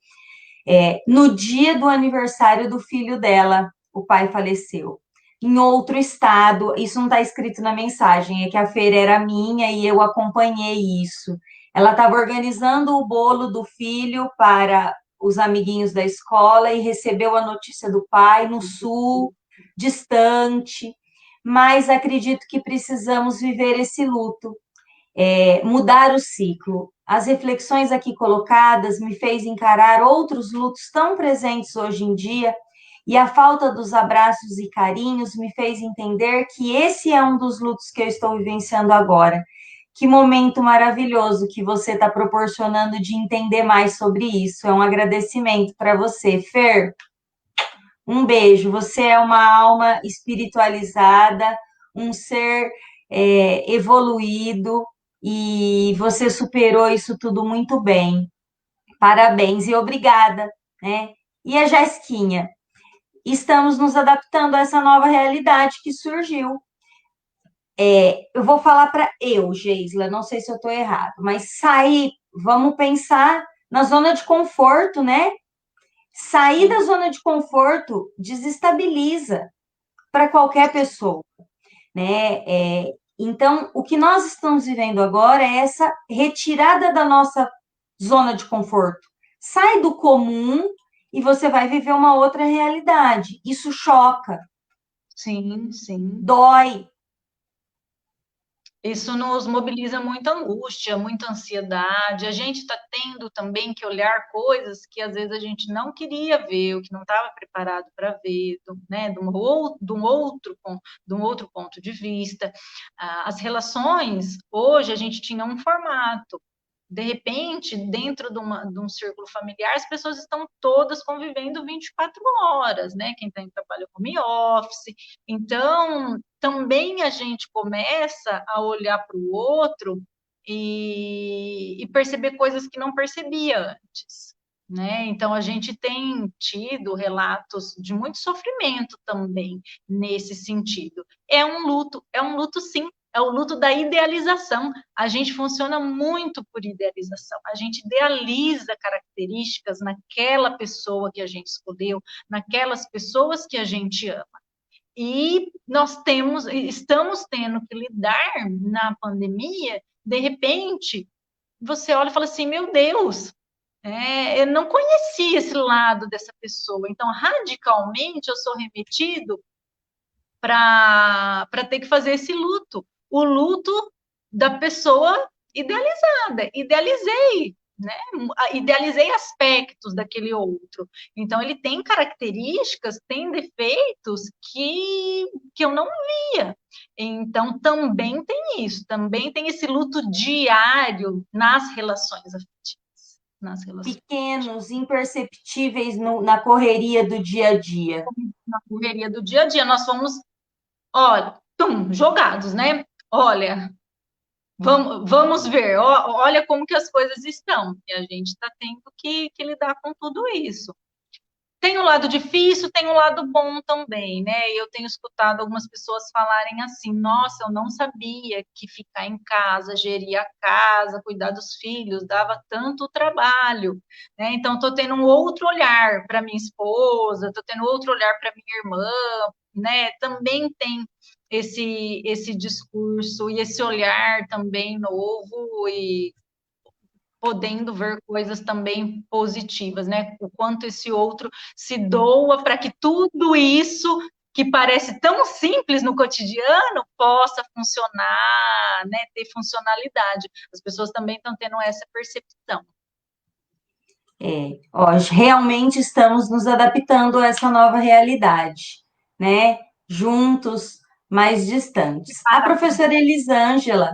No dia do aniversário do filho dela, o pai faleceu. Em outro estado, isso não está escrito na mensagem, é que a feira era minha e eu acompanhei isso. Ela estava organizando o bolo do filho para os amiguinhos da escola e recebeu a notícia do pai no sul, distante, mas acredito que precisamos viver esse luto, mudar o ciclo. As reflexões aqui colocadas me fez encarar outros lutos tão presentes hoje em dia, e a falta dos abraços e carinhos me fez entender que esse é um dos lutos que eu estou vivenciando agora. Que momento maravilhoso que você está proporcionando de entender mais sobre isso. É um agradecimento para você, Fer. Um beijo. Você é uma alma espiritualizada, um ser evoluído, e você superou isso tudo muito bem. Parabéns e obrigada, né? E a Jesquinha? Estamos nos adaptando a essa nova realidade que surgiu. Eu vou falar para eu, Geisla, não sei se eu estou errado, mas sair, vamos pensar na zona de conforto, né? Sair da zona de conforto desestabiliza para qualquer pessoa, né? Então, o que nós estamos vivendo agora é essa retirada da nossa zona de conforto. Sai do comum e você vai viver uma outra realidade. Isso choca, sim, sim. dói. Isso nos mobiliza muita angústia, muita ansiedade. A gente está tendo também que olhar coisas que às vezes a gente não queria ver, ou que não estava preparado para ver, né, de um outro ponto de vista. As relações, hoje a gente tinha um formato. De repente, dentro de um círculo familiar, as pessoas estão todas convivendo 24 horas, né? Quem tem trabalho home office. Então, também a gente começa a olhar para o outro e perceber coisas que não percebia antes. Né? Então, a gente tem tido relatos de muito sofrimento também nesse sentido. É um luto sim, é o luto da idealização. A gente funciona muito por idealização. A gente idealiza características naquela pessoa que a gente escolheu, naquelas pessoas que a gente ama. E estamos tendo que lidar na pandemia, de repente, você olha e fala assim, meu Deus, eu não conhecia esse lado dessa pessoa. Então, radicalmente, eu sou remetido para ter que fazer esse luto. O luto da pessoa idealizada. Idealizei, né? Idealizei aspectos daquele outro. Então, ele tem características, tem defeitos que eu não via. Então, também tem isso, também tem esse luto diário nas relações afetivas. Nas relações. Pequenos, imperceptíveis na correria do dia a dia. Na correria do dia a dia, nós fomos, olha, jogados, né? Olha, vamos ver, olha como que as coisas estão. E a gente está tendo que lidar com tudo isso. Tem um lado difícil, tem um lado bom também, né? Eu tenho escutado algumas pessoas falarem assim: nossa, eu não sabia que ficar em casa, gerir a casa, cuidar dos filhos, dava tanto trabalho, né? Então, estou tendo um outro olhar para minha esposa, estou tendo outro olhar para minha irmã, né? Também tem esse discurso e esse olhar também novo e podendo ver coisas também positivas, né? O quanto esse outro se doa para que tudo isso que parece tão simples no cotidiano possa funcionar, né? Ter funcionalidade. As pessoas também estão tendo essa percepção. Realmente estamos nos adaptando a essa nova realidade, né? Juntos, mais distantes. A professora Elisângela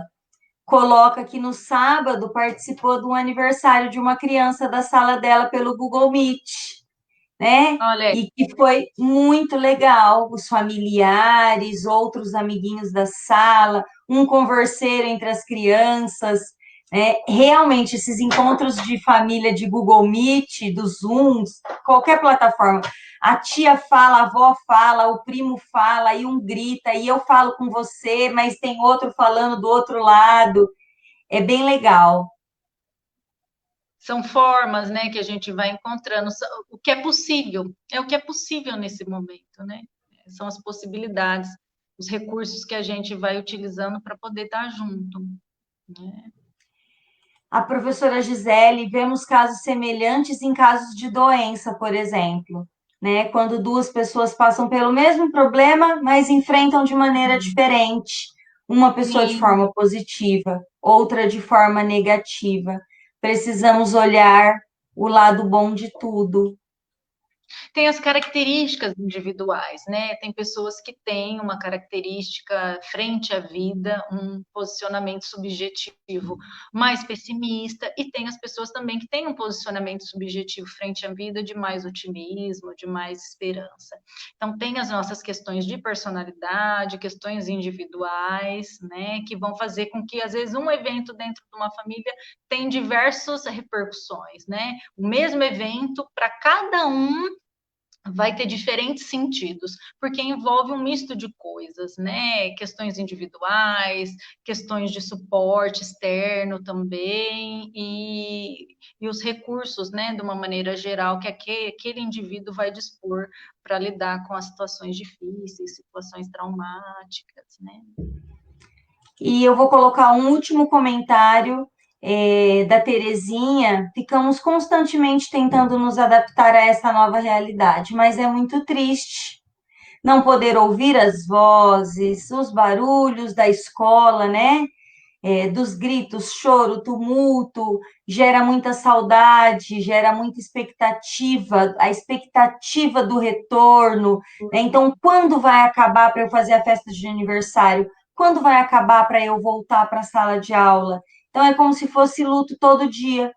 coloca que no sábado participou de um aniversário de uma criança da sala dela pelo Google Meet, né? Olha, E que foi muito legal. Os familiares, outros amiguinhos da sala, um converseiro entre as crianças, né? Realmente, esses encontros de família de Google Meet, dos Zooms, qualquer plataforma. A tia fala, a avó fala, o primo fala, e um grita, e eu falo com você, mas tem outro falando do outro lado. É bem legal. são formas, né, que a gente vai encontrando. O que é possível, é o que é possível nesse momento, né? São as possibilidades, os recursos que a gente vai utilizando para poder estar junto, né? A professora Gisele, vemos casos semelhantes em casos de doença, por exemplo, né? Quando duas pessoas passam pelo mesmo problema, mas enfrentam de maneira diferente. Uma pessoa de Sim, forma positiva, outra de forma negativa. Precisamos olhar o lado bom de tudo. tem as características individuais, né? Tem pessoas que têm uma característica frente à vida, um posicionamento subjetivo mais pessimista, e tem as pessoas também que têm um posicionamento subjetivo frente à vida de mais otimismo, de mais esperança. Então, tem as nossas questões de personalidade, questões individuais, né? Que vão fazer com que, às vezes, um evento dentro de uma família tem diversas repercussões, né? O mesmo evento, para cada um, vai ter diferentes sentidos, porque envolve um misto de coisas, né? Questões individuais, questões de suporte externo também, e os recursos, né, de uma maneira geral, que aquele indivíduo vai dispor para lidar com as situações difíceis, situações traumáticas, né? E eu vou colocar um último comentário da Terezinha. Ficamos constantemente tentando nos adaptar a essa nova realidade, mas é muito triste não poder ouvir as vozes, os barulhos da escola, né? Dos gritos, choro, tumulto, gera muita saudade, gera muita expectativa, a expectativa do retorno, né? Então, quando vai acabar para eu fazer a festa de aniversário? Quando vai acabar para eu voltar para a sala de aula? Então, é como se fosse luto todo dia.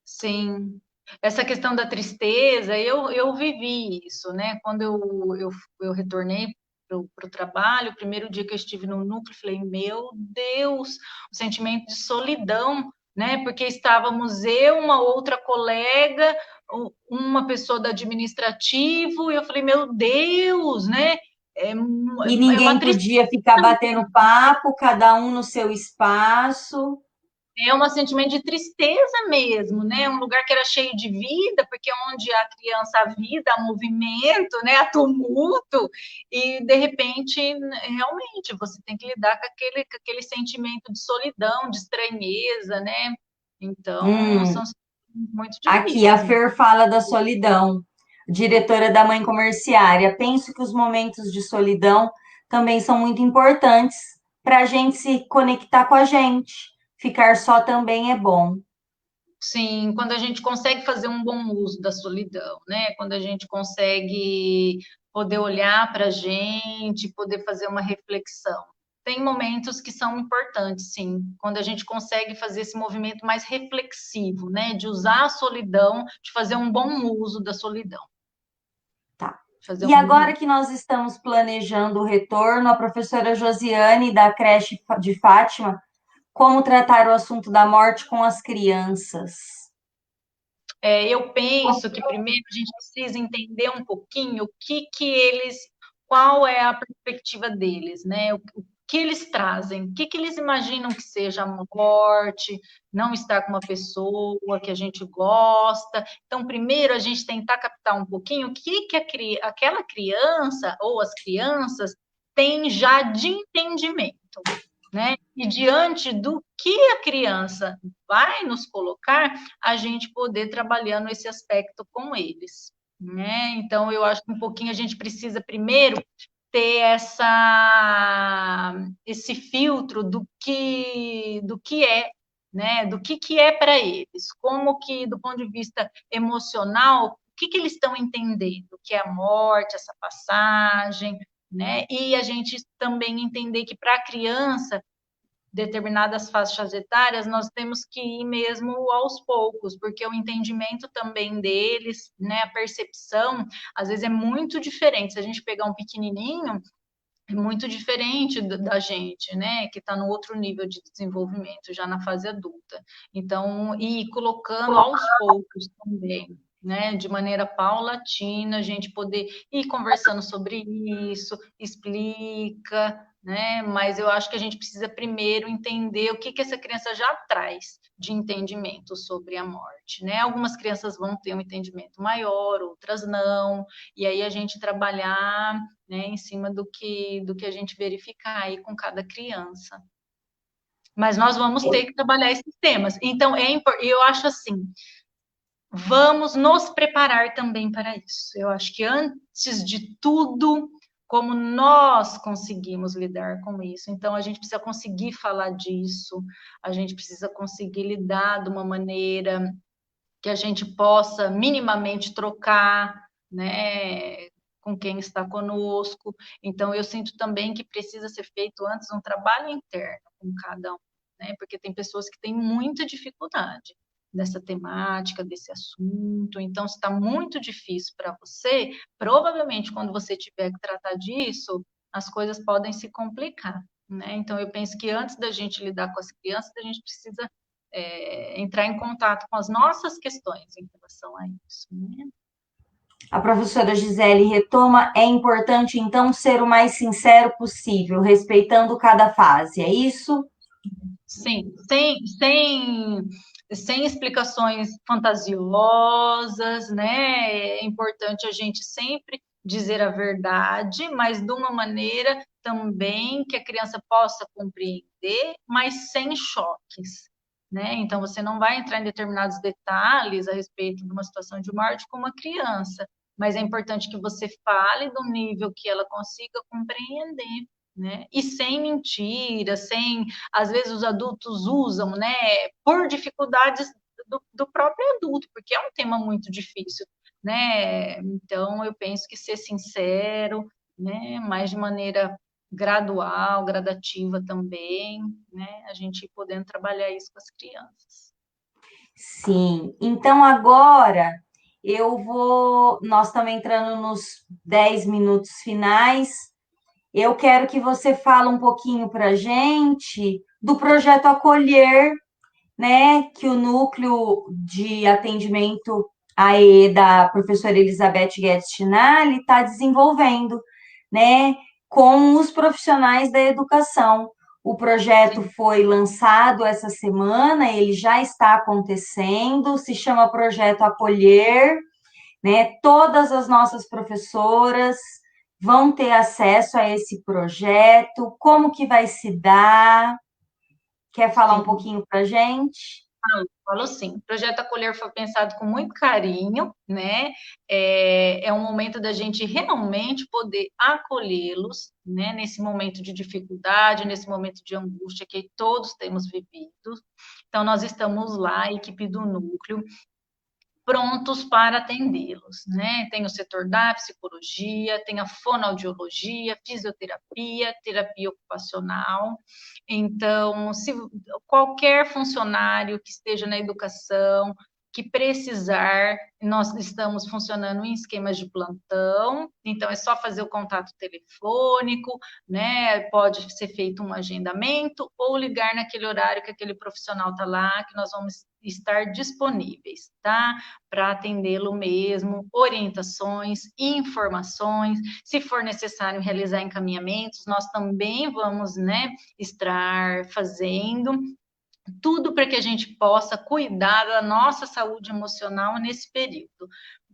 Sim, essa questão da tristeza, eu vivi isso, né? Quando eu retornei para o trabalho, o primeiro dia que eu estive no núcleo, falei, meu Deus, o sentimento de solidão, né? Porque estávamos eu, uma outra colega, uma pessoa do administrativo, e eu falei, meu Deus, né? E É uma ninguém tristeza. podia ficar batendo papo, cada um no seu espaço. É um sentimento de tristeza mesmo, né? Um lugar que era cheio de vida, porque é onde a criança há vida, há movimento, né? Há tumulto, e de repente, realmente, você tem que lidar com aquele sentimento de solidão, de estranheza, né? Então, Hum, são muito Aqui a difíceis. Fer fala da solidão, diretora da Mãe Comerciária. Penso que os momentos de solidão também são muito importantes para a gente se conectar com a gente. Ficar só também é bom. Sim, quando a gente consegue fazer um bom uso da solidão, né? Quando a gente consegue poder olhar para a gente, poder fazer uma reflexão. Tem momentos que são importantes, sim, quando a gente consegue fazer esse movimento mais reflexivo, né? De usar a solidão, de fazer um bom uso da solidão, Tá. fazer E um bom agora uso. que nós estamos planejando o retorno, a professora Josiane, da creche de Fátima, como tratar o assunto da morte com as crianças? Eu penso que primeiro a gente precisa entender um pouquinho o que que eles, qual é a perspectiva deles, né? O que eles trazem, o que que eles imaginam que seja a morte, não estar com uma pessoa que a gente gosta. Então, primeiro a gente tentar captar um pouquinho o que que aquela criança ou as crianças têm já de entendimento, né? E diante do que a criança vai nos colocar, a gente poder trabalhando esse aspecto com eles, né? Então, eu acho que um pouquinho a gente precisa primeiro ter esse filtro do que é, né? Do que é para eles, como que do ponto de vista emocional, o que que eles estão entendendo, o que é a morte, essa passagem, né? E a gente também entender que para a criança determinadas faixas etárias, nós temos que ir mesmo aos poucos, porque o entendimento também deles, né, a percepção, às vezes é muito diferente. Se a gente pegar um pequenininho, é muito diferente da gente, né, que está no outro nível de desenvolvimento, já na fase adulta. Então, e colocando aos poucos também, né, de maneira paulatina, a gente poder ir conversando sobre isso, explica, né, mas eu acho que a gente precisa primeiro entender o que que essa criança já traz de entendimento sobre a morte, né? Algumas crianças vão ter um entendimento maior, outras não, e aí a gente trabalhar, né, em cima do que a gente verificar aí com cada criança. Mas nós vamos ter que trabalhar esses temas. Então, eu acho assim, vamos nos preparar também para isso. Eu acho que antes de tudo, como nós conseguimos lidar com isso. Então, a gente precisa conseguir falar disso, a gente precisa conseguir lidar de uma maneira que a gente possa minimamente trocar, né, com quem está conosco. Então, eu sinto também que precisa ser feito antes um trabalho interno com cada um, né, porque tem pessoas que têm muita dificuldade dessa temática, desse assunto. Então, se está muito difícil para você, provavelmente quando você tiver que tratar disso, as coisas podem se complicar, né? Então, eu penso que antes da gente lidar com as crianças, a gente precisa entrar em contato com as nossas questões em relação a isso, né? A professora Gisele retoma, é importante então ser o mais sincero possível, respeitando cada fase, é isso? Sim, sem explicações fantasiosas, né? É importante a gente sempre dizer a verdade, mas de uma maneira também que a criança possa compreender, mas sem choques, né? Então, você não vai entrar em determinados detalhes a respeito de uma situação de morte com uma criança, mas é importante que você fale do nível que ela consiga compreender, né? E sem mentira, sem às vezes os adultos usam, né, por dificuldades do próprio adulto, porque é um tema muito difícil, né? Então, eu penso que ser sincero, né, mas de maneira gradual, gradativa também, né, a gente ir podendo trabalhar isso com as crianças. Sim. Então agora nós estamos entrando nos 10 minutos finais. Eu quero que você fale um pouquinho para a gente do projeto Acolher, né, que o núcleo de atendimento AE da professora Elizabeth Guedes Tinali está desenvolvendo, né, com os profissionais da educação. O projeto Sim. foi lançado essa semana, ele já está acontecendo, se chama Projeto Acolher, né? Todas as nossas professoras vão ter acesso a esse projeto, como que vai se dar? Quer falar um Sim. pouquinho para a gente? Falo sim. O projeto Acolher foi pensado com muito carinho, né? É um momento da gente realmente poder acolhê-los, né? Nesse momento de dificuldade, nesse momento de angústia que todos temos vivido. Então, nós estamos lá, a equipe do núcleo, prontos para atendê-los, né? Tem o setor da psicologia, tem a fonoaudiologia, fisioterapia, terapia ocupacional. Então, se qualquer funcionário que esteja na educação, que precisar, nós estamos funcionando em esquemas de plantão, então é só fazer o contato telefônico, né? Pode ser feito um agendamento ou ligar naquele horário que aquele profissional está lá, que nós vamos estar disponíveis, tá? Para atendê-lo mesmo, orientações, informações, se for necessário realizar encaminhamentos, nós também vamos, né, estar fazendo tudo para que a gente possa cuidar da nossa saúde emocional nesse período.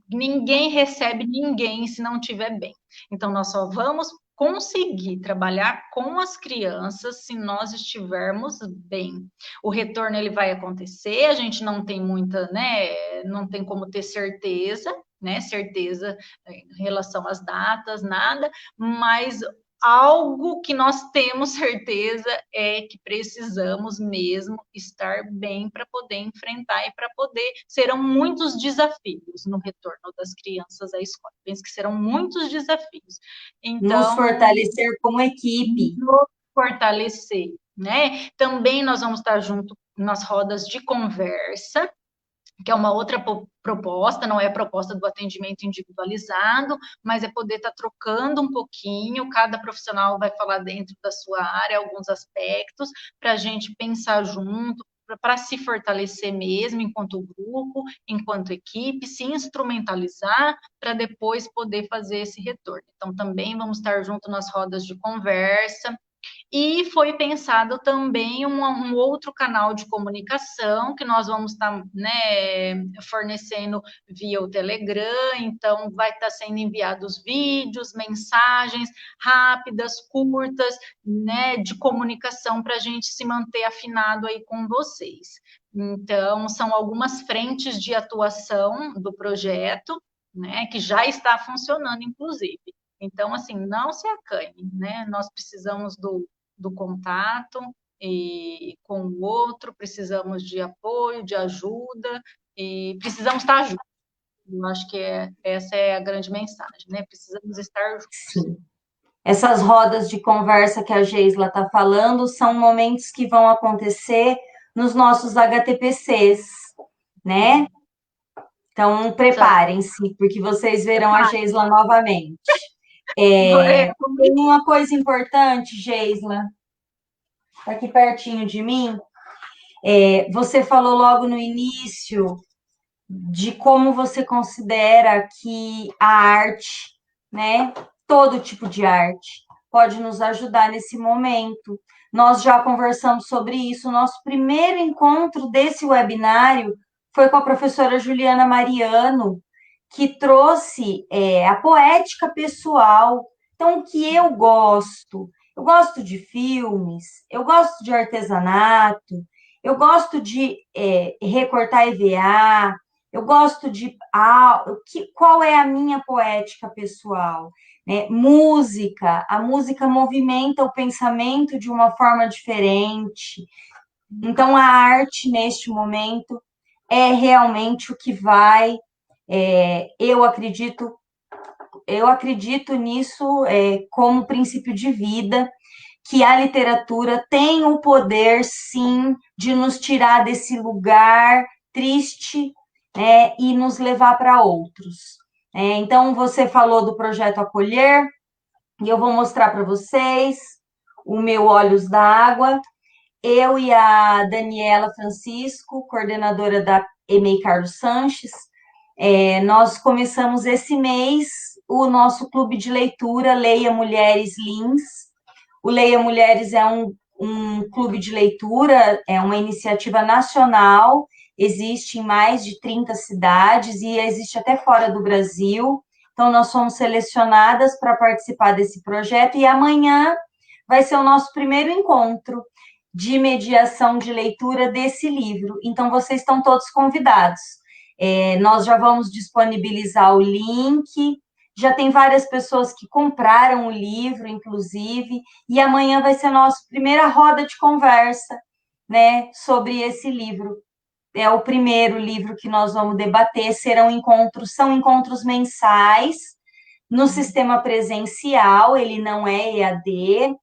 Ninguém recebe ninguém se não estiver bem. Então, nós só vamos conseguir trabalhar com as crianças se nós estivermos bem. O retorno ele vai acontecer, a gente não tem muita, né, não tem como ter certeza, né, certeza em relação às datas, nada, mas algo que nós temos certeza é que precisamos mesmo estar bem para poder enfrentar e para poder. Serão muitos desafios no retorno das crianças à escola. Penso que serão muitos desafios. Nos Então, fortalecer como equipe. fortalecer, né? Também nós vamos estar junto nas rodas de conversa, que é uma outra proposta, não é a proposta do atendimento individualizado, mas é poder estar trocando um pouquinho, cada profissional vai falar dentro da sua área alguns aspectos, para a gente pensar junto, para se fortalecer mesmo enquanto grupo, enquanto equipe, se instrumentalizar para depois poder fazer esse retorno. Então, também vamos estar junto nas rodas de conversa, e foi pensado também um outro canal de comunicação que nós vamos estar, né, fornecendo via o Telegram, então vai estar sendo enviados vídeos, mensagens rápidas, curtas, né, de comunicação para a gente se manter afinado aí com vocês. Então, são algumas frentes de atuação do projeto, né, que já está funcionando, inclusive. Então, assim, não se acanhe, né? Nós precisamos do contato e com o outro, precisamos de apoio, de ajuda, e precisamos estar juntos. Eu acho que essa é a grande mensagem, né? Precisamos estar juntos. Sim. Essas rodas de conversa que a Geisla está falando são momentos que vão acontecer nos nossos HTPCs, né? Então, Então, preparem-se, porque vocês verão a Geisla novamente. é, Tem uma coisa importante, Geisla, tá aqui pertinho de mim. Você falou logo no início de como você considera que a arte, né, todo tipo de arte, pode nos ajudar nesse momento. Nós já conversamos sobre isso. O nosso primeiro encontro desse webinário foi com a professora Juliana Mariano, que trouxe a poética pessoal. Então, o que eu gosto? Eu gosto de filmes, eu gosto de artesanato, eu gosto de recortar EVA, eu gosto de qual é a minha poética pessoal, né? Música, a música movimenta o pensamento de uma forma diferente. Então, a arte neste momento é realmente o que vai. Eu acredito nisso como princípio de vida, que a literatura tem o poder, sim, de nos tirar desse lugar triste, né, e nos levar para outros. Então, você falou do projeto Acolher, e eu vou mostrar para vocês o meu Olhos d'Água. Eu e a Daniela Francisco, coordenadora da EMEI Carlos Sanches, nós começamos esse mês o nosso clube de leitura Leia Mulheres Lins. O Leia Mulheres é um clube de leitura, é uma iniciativa nacional, existe em mais de 30 cidades e existe até fora do Brasil. Então, nós fomos selecionadas para participar desse projeto e amanhã vai ser o nosso primeiro encontro de mediação de leitura desse livro. Então, vocês estão todos convidados. Nós já vamos disponibilizar o link, já tem várias pessoas que compraram o livro, inclusive, e amanhã vai ser a nossa primeira roda de conversa, né, sobre esse livro. É o primeiro livro que nós vamos debater, são encontros mensais, no sistema presencial, ele não é EAD,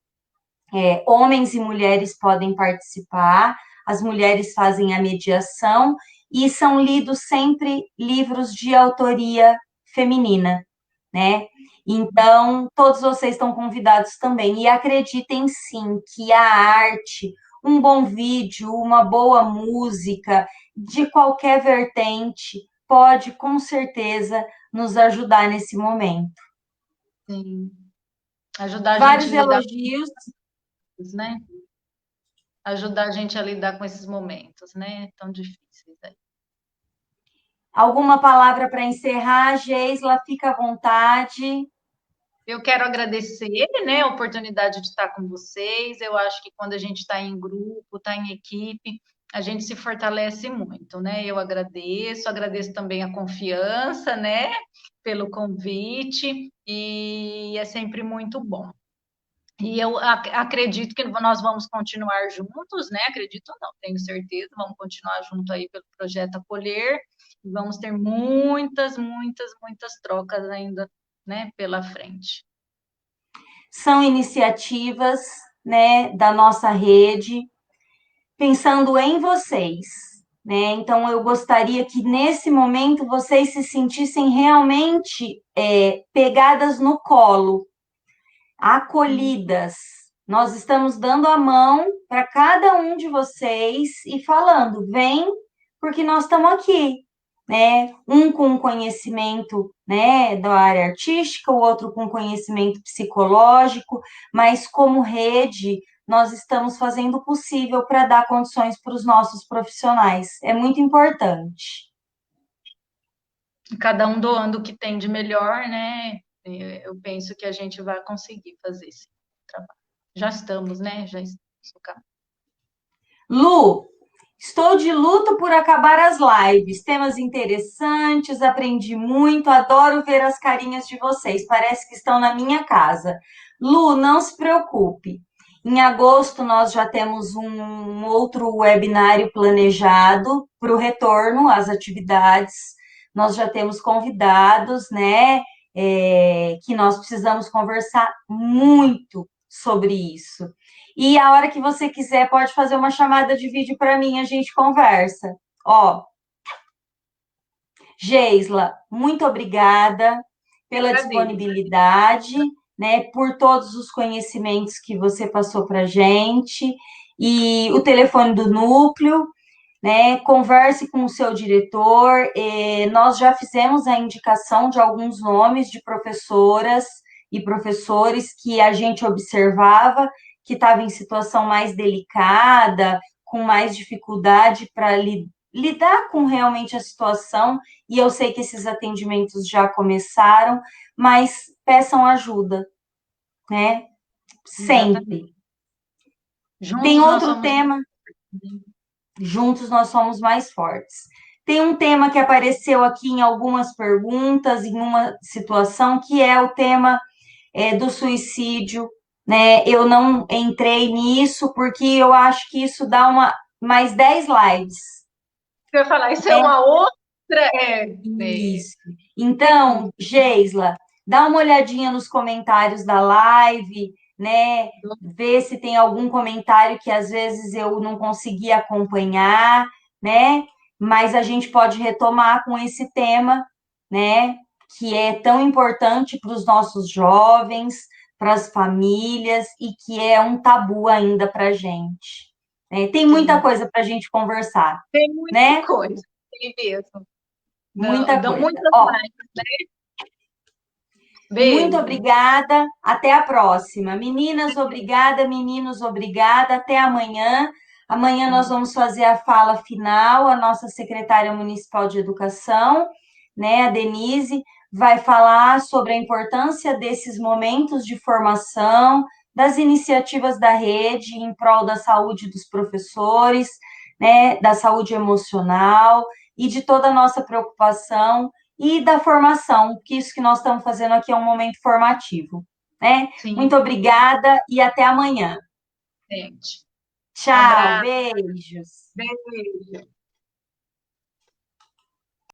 homens e mulheres podem participar, as mulheres fazem a mediação, e são lidos sempre livros de autoria feminina, né? Então, todos vocês estão convidados também. E acreditem sim que a arte, um bom vídeo, uma boa música, de qualquer vertente, pode com certeza nos ajudar nesse momento. sim. Ajudar a gente Vários a lidar elogios. com isso, né? Ajudar a gente a lidar com esses momentos, né? Tão difíceis. Aí. Alguma palavra para encerrar, Geisla? Fica à vontade. Eu quero agradecer, né, a oportunidade de estar com vocês. Eu acho que quando a gente está em grupo, está em equipe, a gente se fortalece muito, né? Eu agradeço também a confiança, né, pelo convite, e é sempre muito bom. E eu acredito que nós vamos continuar juntos, né? Acredito não, tenho certeza, vamos continuar junto aí pelo projeto Acolher, e vamos ter muitas, muitas, muitas trocas ainda, né, pela frente. São iniciativas né, da nossa rede, pensando em vocês, né? Então, eu gostaria que nesse momento vocês se sentissem realmente pegadas no colo, Sim. acolhidas. Nós estamos dando a mão para cada um de vocês e falando, vem, porque nós estamos aqui, né? Um com conhecimento, né, da área artística, o outro com conhecimento psicológico, mas como rede, nós estamos fazendo o possível para dar condições para os nossos profissionais. É muito importante. Cada um doando o que tem de melhor, né? Eu penso que a gente vai conseguir fazer esse trabalho. Já estamos, né? Já estamos no caminho. Lu, estou de luto por acabar as lives. Temas interessantes, aprendi muito, adoro ver as carinhas de vocês. Parece que estão na minha casa. Lu, não se preocupe. Em agosto, nós já temos um outro webinário planejado para o retorno às atividades. Nós já temos convidados, né? Que nós precisamos conversar muito sobre isso. E a hora que você quiser, pode fazer uma chamada de vídeo para mim, a gente conversa. Ó, Geisla, muito obrigada pela Agradeço. disponibilidade, né, por todos os conhecimentos que você passou para a gente, e o telefone do núcleo, né, converse com o seu diretor, nós já fizemos a indicação de alguns nomes de professoras e professores que a gente observava que estavam em situação mais delicada, com mais dificuldade para lidar com realmente a situação, e eu sei que esses atendimentos já começaram, mas peçam ajuda, né? Exatamente. Sempre. Tem Juntos nós outro somos. tema, juntos nós somos mais fortes. Tem um tema que apareceu aqui em algumas perguntas, em uma situação, que é o tema do suicídio, né? Eu não entrei nisso porque eu acho que isso dá mais 10 lives, Eu ia falar, isso é né? uma outra. Isso. Então, Geisla, dá uma olhadinha nos comentários da live, né? Vê se tem algum comentário que às vezes eu não consegui acompanhar, né? Mas a gente pode retomar com esse tema, né? Que é tão importante para os nossos jovens, para as famílias e que é um tabu ainda para a gente. Né? Tem muita Sim, coisa para a gente conversar, tem muita né? coisa, tem mesmo. Não, Muita dão coisa. muitas Ó, mais. muito Beijo. obrigada. Até a próxima. Meninas, obrigada. Meninos, obrigada. Até amanhã. Amanhã nós vamos fazer a fala final. A nossa secretária municipal de educação, né, a Denise, vai falar sobre a importância desses momentos de formação, das iniciativas da rede em prol da saúde dos professores, né, da saúde emocional e de toda a nossa preocupação e da formação, que isso que nós estamos fazendo aqui é um momento formativo, né? Sim, Muito obrigada e até amanhã. gente. Tchau, Abraço, beijos. beijo.